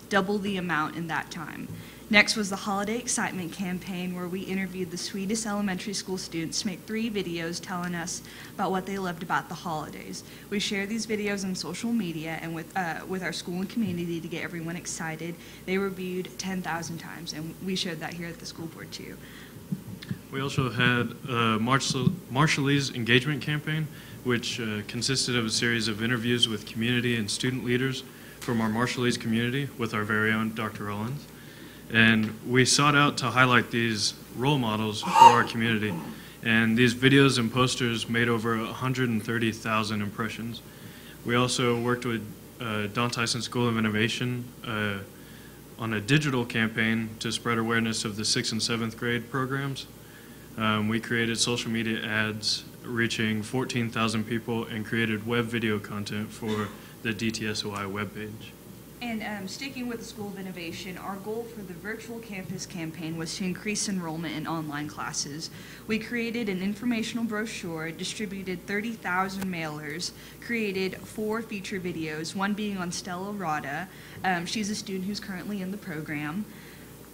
double the amount in that time. Next was the Holiday Excitement campaign, where we interviewed the sweetest elementary school students to make 3 videos telling us about what they loved about the holidays. We share these videos on social media and with our school and community to get everyone excited. They were viewed 10,000 times, and we showed that here at the school board too. We also had a Marshallese engagement campaign, which consisted of a series of interviews with community and student leaders from our Marshallese community with our very own Dr. Rollins. And we sought out to highlight these role models for our community. And these videos and posters made over 130,000 impressions. We also worked with Don Tyson School of Innovation on a digital campaign to spread awareness of the 6th and 7th grade programs. We created social media ads reaching 14,000 people and created web video content for the DTSOI webpage. And sticking with the School of Innovation, our goal for the virtual campus campaign was to increase enrollment in online classes. We created an informational brochure, distributed 30,000 mailers, created 4 feature videos, one being on Stella Rada. She's a student who's currently in the program.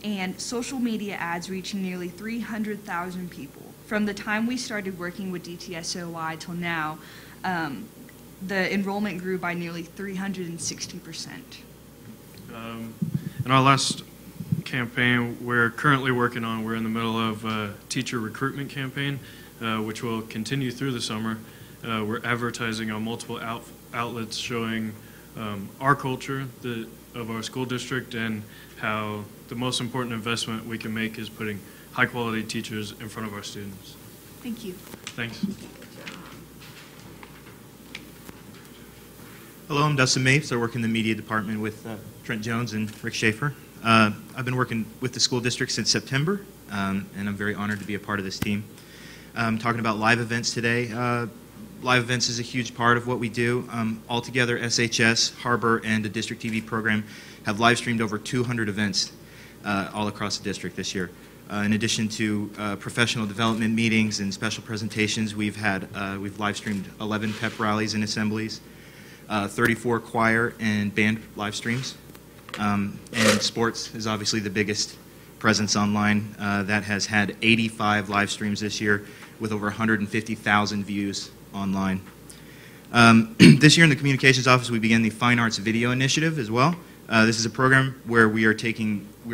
And social media ads reaching nearly 300,000 people. From the time we started working with DTSOI till now, the enrollment grew by nearly 360%. In our last campaign we're currently working on, we're in the middle of a teacher recruitment campaign, which will continue through the summer. We're advertising on multiple outlets showing our culture of our school district and how the most important investment we can make is putting high quality teachers in front of our students. Thank you. Thanks. Hello, I'm Dustin Mapes. I work in the media department with Trent Jones and Rick Schaefer. I've been working with the school district since September, and I'm very honored to be a part of this team. I'm talking about live events today. Live events is a huge part of what we do. Altogether, SHS, HAR-BER, and the district TV program have live streamed over 200 events all across the district this year. In addition to professional development meetings and special presentations, we've live streamed 11 pep rallies and assemblies, 34 choir and band live streams, and sports is obviously the biggest presence online. That has had 85 live streams this year with over 150,000 views online. This year in the communications office we began the Fine Arts Video Initiative as well. This is a program where we're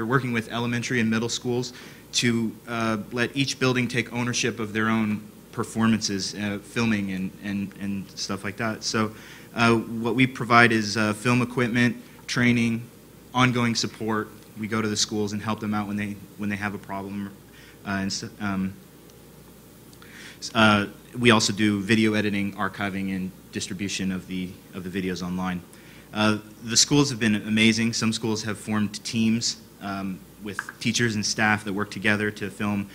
working with elementary and middle schools to let each building take ownership of their own performances, filming and stuff like that. So what we provide is film equipment, training, ongoing support. We go to the schools and help them out when they have a problem. We also do video editing, archiving, and distribution of the videos online. The schools have been amazing. Some schools have formed teams with teachers and staff that work together to film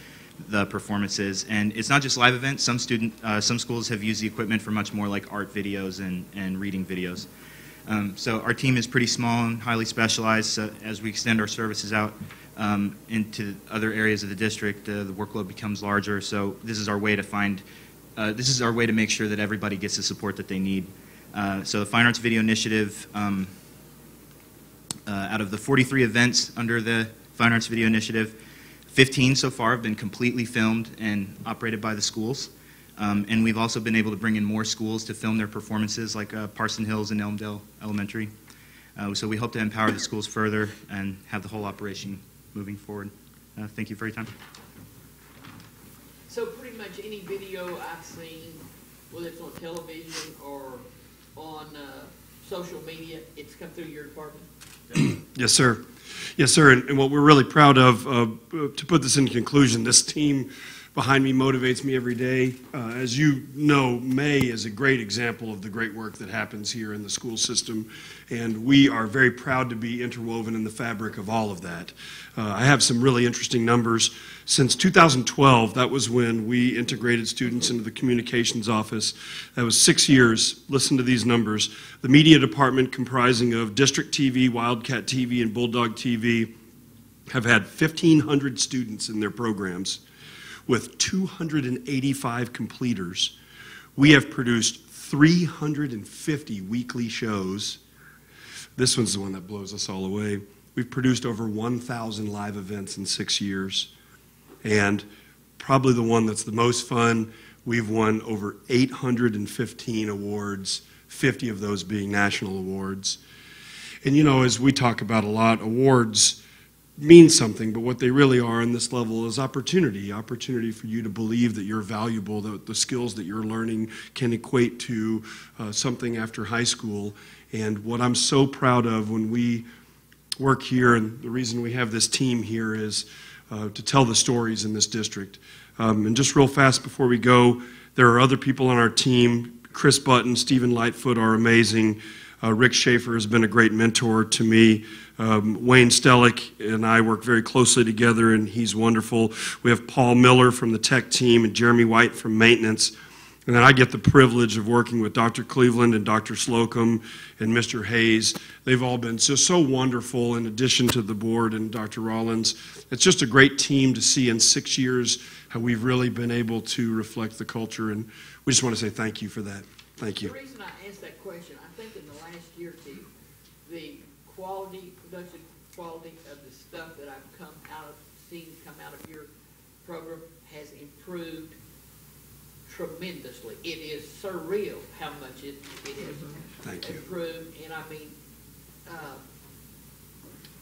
the performances. And it's not just live events. Some schools have used the equipment for much more like art videos and reading videos. So our team is pretty small and highly specialized. As we extend our services out into other areas of the district, the workload becomes larger. So this is our way to make sure that everybody gets the support that they need. So the Fine Arts Video Initiative, out of the 43 events under the Fine Arts Video Initiative, 15 so far have been completely filmed and operated by the schools. And we've also been able to bring in more schools to film their performances, like Parson Hills and Elmdale Elementary. So we hope to empower the schools further and have the whole operation moving forward. Thank you for your time. So pretty much any video I've seen, whether it's on television or on social media, it's come through your department? Yes, sir. Yes, sir. And what we're really proud of, to put this in conclusion, this team behind me motivates me every day. As you know, May is a great example of the great work that happens here in the school system, and we are very proud to be interwoven in the fabric of all of that. I have some really interesting numbers. Since 2012, that was when we integrated students into the communications office. That was 6 years. Listen to these numbers. The media department, comprising of District TV, Wildcat TV, and Bulldog TV, have had 1,500 students in their programs. With 285 completers, we have produced 350 weekly shows. This one's the one that blows us all away. We've produced over 1,000 live events in 6 years. And probably the one that's the most fun, we've won over 815 awards, 50 of those being national awards. And you know, as we talk about a lot, awards mean something, but what they really are on this level is opportunity for you to believe that you're valuable, that the skills that you're learning can equate to something after high school. And what I'm so proud of when we work here, and the reason we have this team here, is to tell the stories in this district. And just real fast before we go, there are other people on our team. Chris Button, Stephen Lightfoot are amazing. Rick Schaefer has been a great mentor to me. Wayne Stellick and I work very closely together, and he's wonderful. We have Paul Miller from the tech team and Jeremy White from maintenance. And then I get the privilege of working with Dr. Cleveland and Dr. Slocum and Mr. Hayes. They've all been so wonderful, in addition to the board and Dr. Rollins. It's just a great team to see in 6 years how we've really been able to reflect the culture, and we just want to say thank you for that. Thank you. The reason I asked that question, I think in the last year or two, the production quality of the stuff that I've seen come out of your program has improved tremendously. It is surreal how much it has improved, and I mean,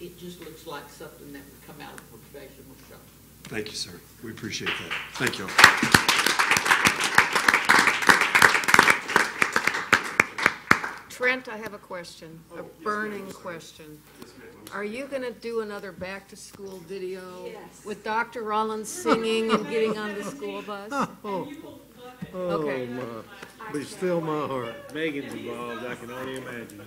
it just looks like something that would come out of a professional show. Thank you, sir. We appreciate that. Thank you. Trent, I have a question, a burning question. Are you going to do another back-to-school video with Dr. Rollins singing and getting on the school bus? Okay. My, be still my heart. Megan's involved, I can only imagine.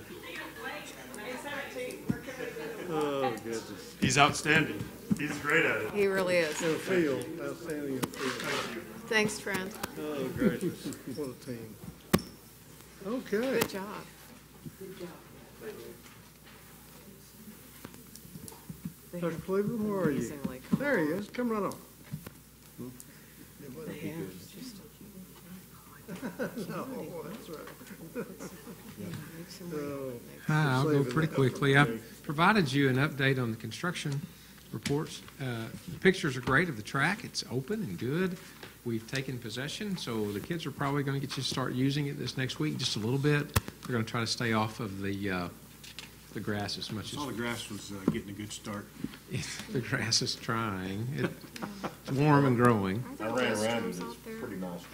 Oh, goodness. He's outstanding. He's great at it. He really is. In the field, outstanding in the field. Thanks, Trent. Oh, gracious. What a team. Okay. Good job. Good job. Dr. Cleveland, where are you? There he is. Come right on. No, that's right. Hi, I'll go pretty quickly. I provided you an update on the construction reports. The pictures are great of the track. It's open and good. We've taken possession, so the kids are probably going to get you to start using it this next week, just a little bit. We're going to try to stay off of the grass as much as... All the grass was getting a good start. The grass is trying. It's warm and growing. Are there restrooms out there?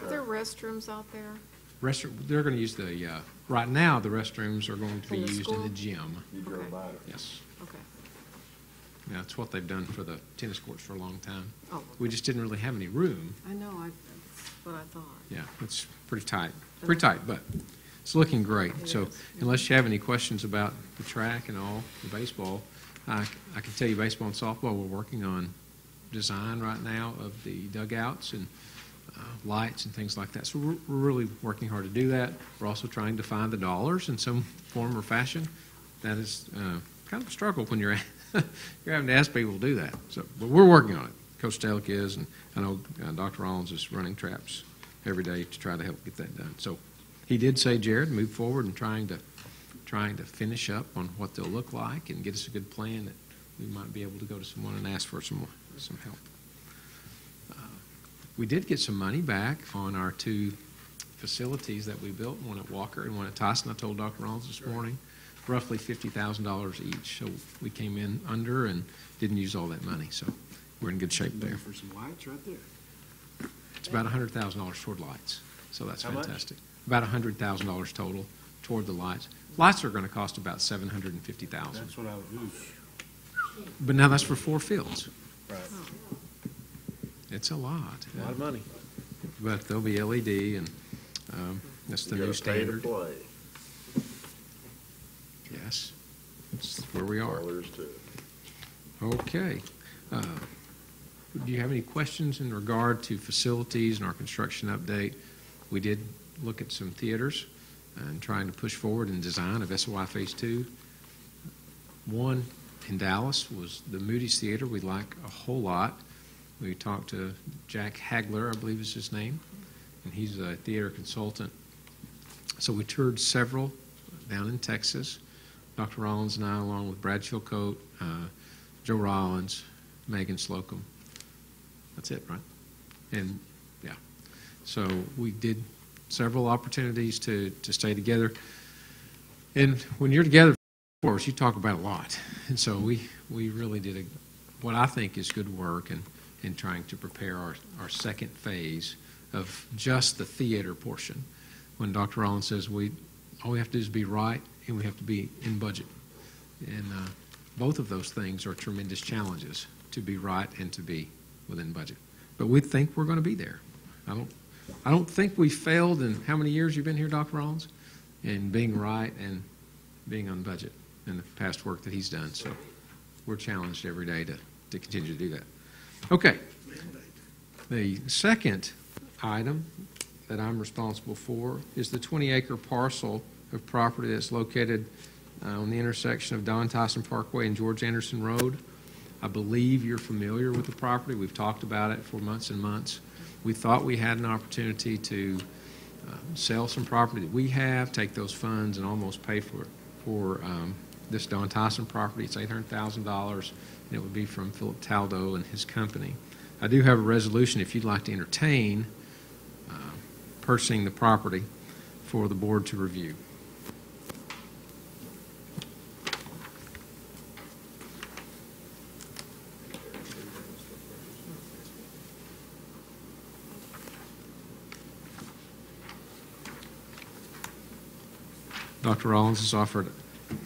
Are there restrooms out there? They're going to use the, right now, the restrooms are going to be used in the gym. Okay. Yes. Okay. Yeah, that's what they've done for the tennis courts for a long time. Oh, okay. We just didn't really have any room. I know, that's what I thought. Yeah, it's pretty tight. Pretty tight, but it's looking great. So unless you have any questions about the track and all, the baseball, I can tell you baseball and softball, we're working on design right now of the dugouts and lights and things like that. So we're really working hard to do that. We're also trying to find the dollars in some form or fashion. That is kind of a struggle when you're you're having to ask people to do that. So, but we're working on it. Coach Stelick is, and I know Dr. Rollins is running traps every day to try to help get that done. So he did say, Jared, move forward and trying to finish up on what they'll look like and get us a good plan that we might be able to go to someone and ask for some help. We did get some money back on our two facilities that we built, one at Walker and one at Tyson. I told Dr. Rollins this morning, roughly $50,000 each. So we came in under and didn't use all that money. So we're in good shape there. For some lights right there. It's about $100,000 toward lights. So that's How much? fantastic. About $100,000 total toward the lights. Lights are going to cost about $750,000. That's what I was. But now that's for 4 fields. Right. It's a lot. A lot of money. But there'll be LED, and that's the You new gotta pay to standard. play. Yes, that's where we are. All there is to it. Okay. Do you have any questions in regard to facilities and our construction update? We did look at some theaters and trying to push forward in design of SOI Phase 2. One in Dallas was the Moody's Theater. We like a whole lot. We talked to Jack Hagler, I believe is his name, and he's a theater consultant. So we toured several down in Texas. Dr. Rollins and I, along with Brad Chilcote, Joe Rollins, Megan Slocum. That's it, right? And, yeah. So we did several opportunities to stay together. And when you're together, of course, you talk about a lot. And so we really did what I think is good work in trying to prepare our second phase of just the theater portion. When Dr. Rollins says all we have to do is be right and we have to be in budget. And both of those things are tremendous challenges, to be right and to be within budget. But we think we're going to be there. I don't think we failed in how many years you've been here, Dr. Rollins, in being right and being on budget in the past work that he's done. So we're challenged every day to continue to do that. Okay. The second item that I'm responsible for is the 20-acre parcel of property that's located on the intersection of Don Tyson Parkway and George Anderson Road. I believe you're familiar with the property. We've talked about it for months and months. We thought we had an opportunity to sell some property that we have, take those funds, and almost pay for this Don Tyson property. It's $800,000, and it would be from Philip Taldo and his company. I do have a resolution if you'd like to entertain purchasing the property for the board to review. Dr. Rollins has offered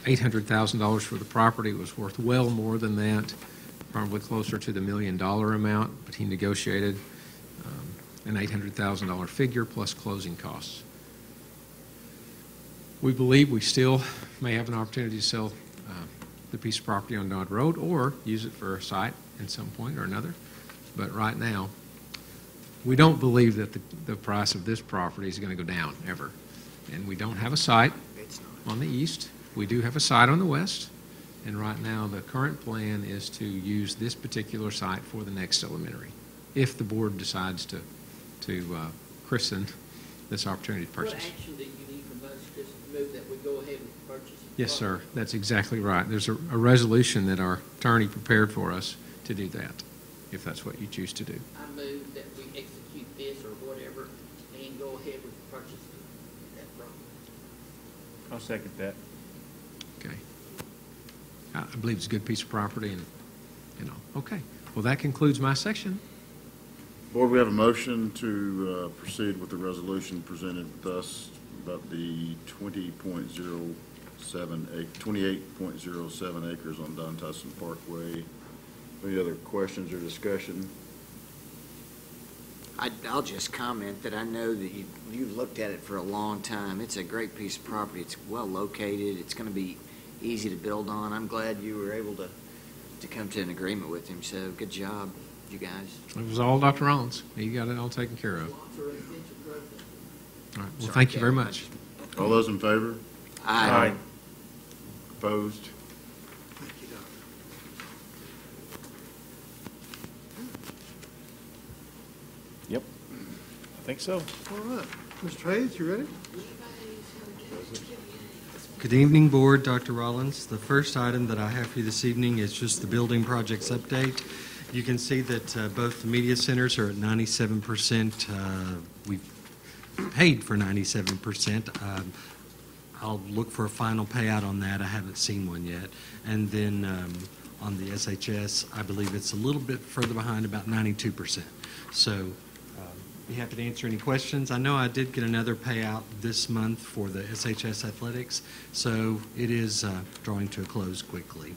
$800,000 for the property. It was worth well more than that, probably closer to the $1 million amount, but he negotiated an $800,000 figure plus closing costs. We believe we still may have an opportunity to sell the piece of property on Dodd Road or use it for a site at some point or another. But right now, we don't believe that the price of this property is going to go down ever. And we don't have a site on the east. We do have a site on the west. And right now, the current plan is to use this particular site for the next elementary, if the board decides to christen this opportunity to purchase. What action do you need from us just to move that we go ahead and purchase? Yes, sir. That's exactly right. There's a resolution that our attorney prepared for us to do that, if that's what you choose to do. I move that we execute this or whatever and go ahead with purchasing that property. I'll second that. Okay. I believe it's a good piece of property, and okay. Well, that concludes my section. Board, we have a motion to proceed with the resolution presented with us about the 28.07 acres on Don Tyson Parkway. Any other questions or discussion? I'll just comment that I know that you've looked at it for a long time. It's a great piece of property. It's well located. It's going to be easy to build on. I'm glad you were able to come to an agreement with him. So good job, you guys. It was all Dr. Rollins. He got it all taken care of. All right. Well, thank you very much. All those in favor? Aye. Opposed? Thank you, Doctor. Yep. I think so. All right. Mr. Hayes, you ready? Good evening, Board. Dr. Rollins. The first item that I have for you this evening is just the building projects update. You can see that both the media centers are at 97%. We've paid for 97%. I'll look for a final payout on that. I haven't seen one yet. And then on the SHS, I believe it's a little bit further behind, about 92%. So be happy to answer any questions. I know I did get another payout this month for the SHS athletics, so it is drawing to a close quickly.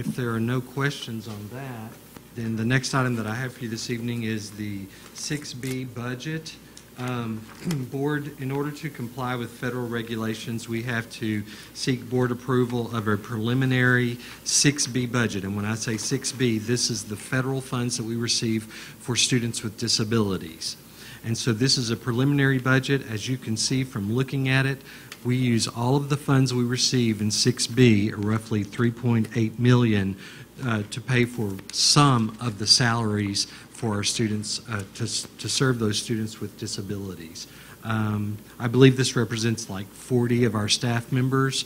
If there are no questions on that, then the next item that I have for you this evening is the 6B budget. Board, in order to comply with federal regulations, we have to seek board approval of a preliminary 6B budget. And when I say 6B, this is the federal funds that we receive for students with disabilities. And so this is a preliminary budget. As you can see from looking at it, we use all of the funds we receive in 6B, or roughly $3.8 million, to pay for some of the salaries for our students, to serve those students with disabilities. I believe this represents like 40 of our staff members.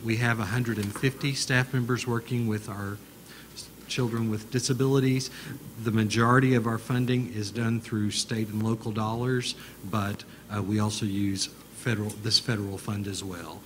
We have 150 staff members working with our children with disabilities. The majority of our funding is done through state and local dollars, but we also use this federal fund as well.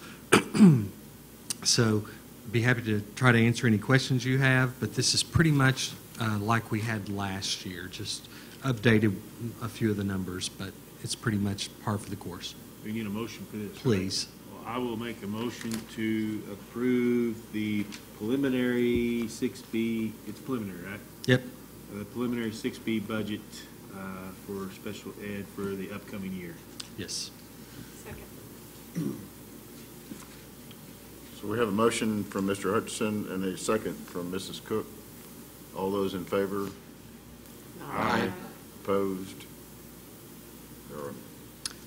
So be happy to try to answer any questions you have, but this is pretty much like we had last year, just updated a few of the numbers, but it's pretty much par for the course. We need a motion for this. Please. Right? Well, I will make a motion to approve the preliminary 6B, it's preliminary, right? Yep. The preliminary 6B budget for special ed for the upcoming year. Yes. Second. So we have a motion from Mr. Hutchinson and a second from Mrs. Cook. All those in favor? Aye. Opposed?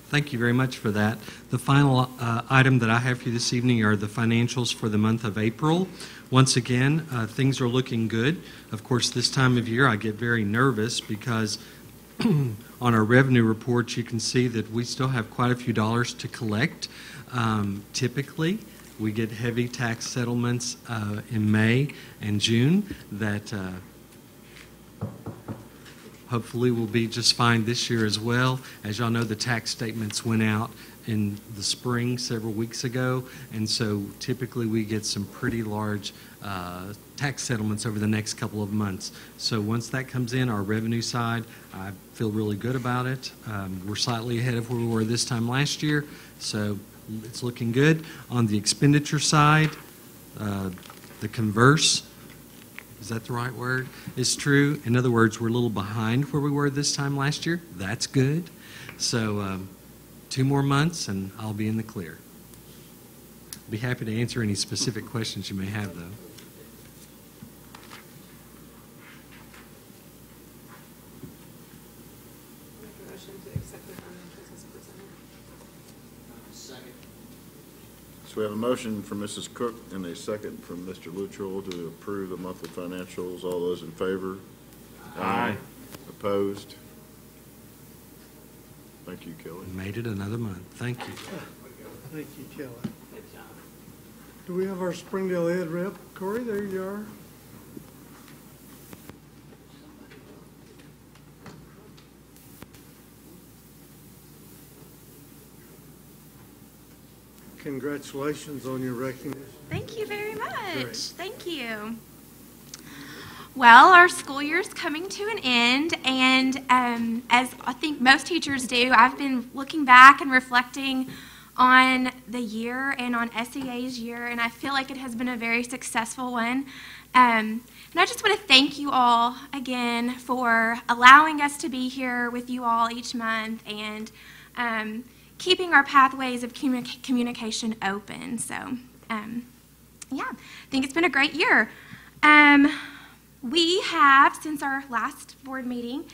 Thank you very much for that. The final item that I have for you this evening are the financials for the month of April. Once again, things are looking good. Of course, this time of year I get very nervous because on our revenue reports you can see that we still have quite a few dollars to collect. Typically, we get heavy tax settlements in May and June that hopefully will be just fine this year as well. As y'all know, the tax statements went out in the spring several weeks ago, and so typically we get some pretty large tax settlements over the next couple of months. So once that comes in, our revenue side, I feel really good about it. We're slightly ahead of where we were this time last year, so it's looking good. On the expenditure side, the converse, is that the right word, is true. In other words, we're a little behind where we were this time last year. That's good. So 2 more months and I'll be in the clear. Be happy to answer any specific questions you may have, though. So we have a motion from Mrs. Cook and a second from Mr. Luttrell to approve the monthly financials. All those in favor? Aye. Opposed? Thank you, Kelly. Made it another month. Thank you. Thank you, Kelly. Do we have our Springdale Ed rep? Corey, there you are. Congratulations on your recognition. Thank you very much. Great. Thank you. Well, our school year is coming to an end, and as I think most teachers do, I've been looking back and reflecting on the year and on SEA's year, and I feel like it has been a very successful one. And I just want to thank you all again for allowing us to be here with you all each month and keeping our pathways of communication open. So, yeah, I think it's been a great year. We have, since our last board meeting,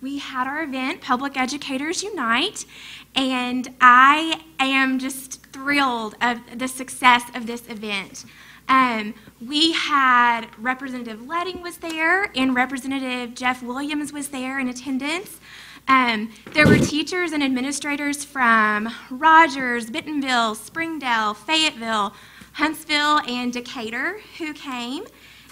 we had our event, Public Educators Unite, and I am just thrilled of the success of this event. We had Representative Letting was there, and Representative Jeff Williams was there in attendance. There were teachers and administrators from Rogers, Bentonville, Springdale, Fayetteville, Huntsville, and Decatur who came.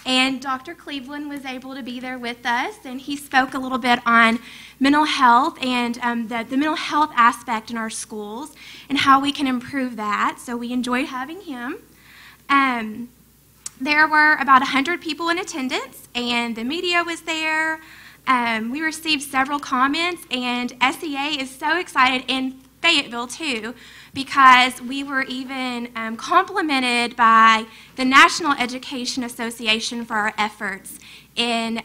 And Dr. Cleveland was able to be there with us, and he spoke a little bit on mental health and the mental health aspect in our schools and how we can improve that. So we enjoyed having him. There were about 100 people in attendance, and the media was there. We received several comments, and SEA is so excited, and Fayetteville too, because we were even complimented by the National Education Association for our efforts in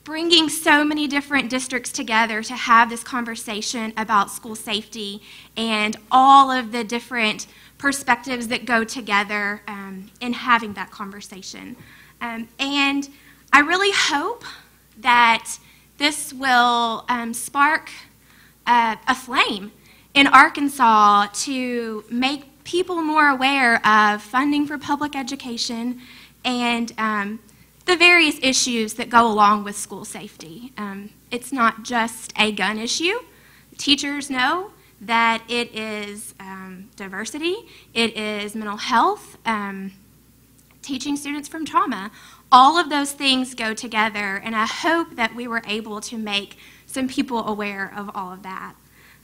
bringing so many different districts together to have this conversation about school safety and all of the different perspectives that go together in having that conversation. And I really hope that this will spark a flame in Arkansas to make people more aware of funding for public education and the various issues that go along with school safety. It's not just a gun issue. Teachers know that it is diversity, it is mental health, teaching students from trauma. All of those things go together, and I hope that we were able to make some people aware of all of that.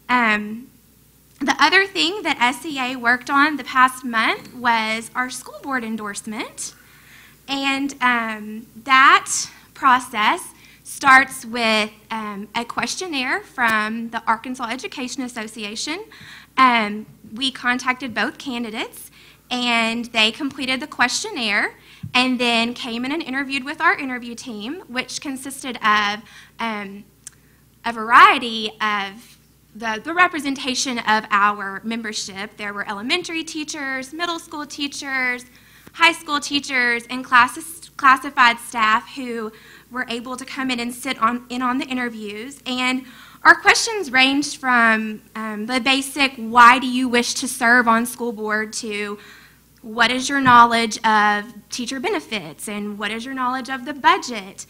The other thing that SEA worked on the past month was our school board endorsement. And that process starts with a questionnaire from the Arkansas Education Association. We contacted both candidates, and they completed the questionnaire and then came in and interviewed with our interview team, which consisted of a variety of the representation of our membership. There were elementary teachers, middle school teachers, high school teachers, and classified staff who were able to come in and sit in on the interviews. And our questions ranged from the basic, why do you wish to serve on school board, to what is your knowledge of teacher benefits, and what is your knowledge of the budget,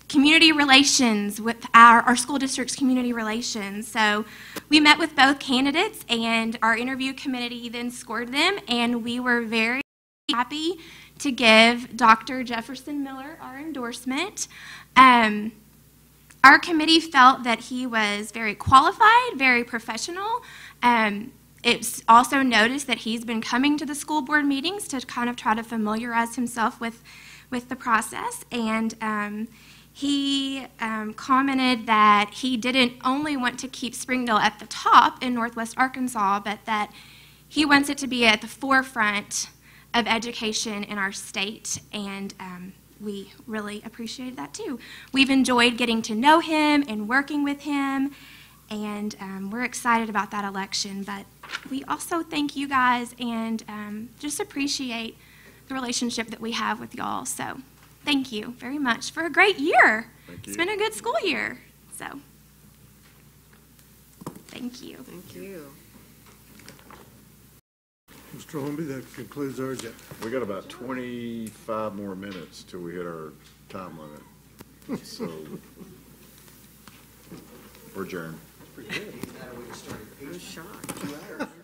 community relations with our school district's community relations. So we met with both candidates, and our interview committee then scored them, and we were very happy to give Dr. Jefferson Miller our endorsement. Our committee felt that he was very qualified, very professional. It's also noticed that he's been coming to the school board meetings to kind of try to familiarize himself with the process, and he commented that he didn't only want to keep Springdale at the top in Northwest Arkansas, but that he wants it to be at the forefront of education in our state, and we really appreciated that too. We've enjoyed getting to know him and working with him, and we're excited about that election, but we also thank you guys and just appreciate the relationship that we have with y'all. So thank you very much for a great year. It's been a good school year. So thank you. Thank you. Mr. Holmby, that concludes our agenda. We got about 25 more minutes till we hit our time limit. So we're adjourned. Pretty good. Even better, we just started. I was shocked. 2 hours.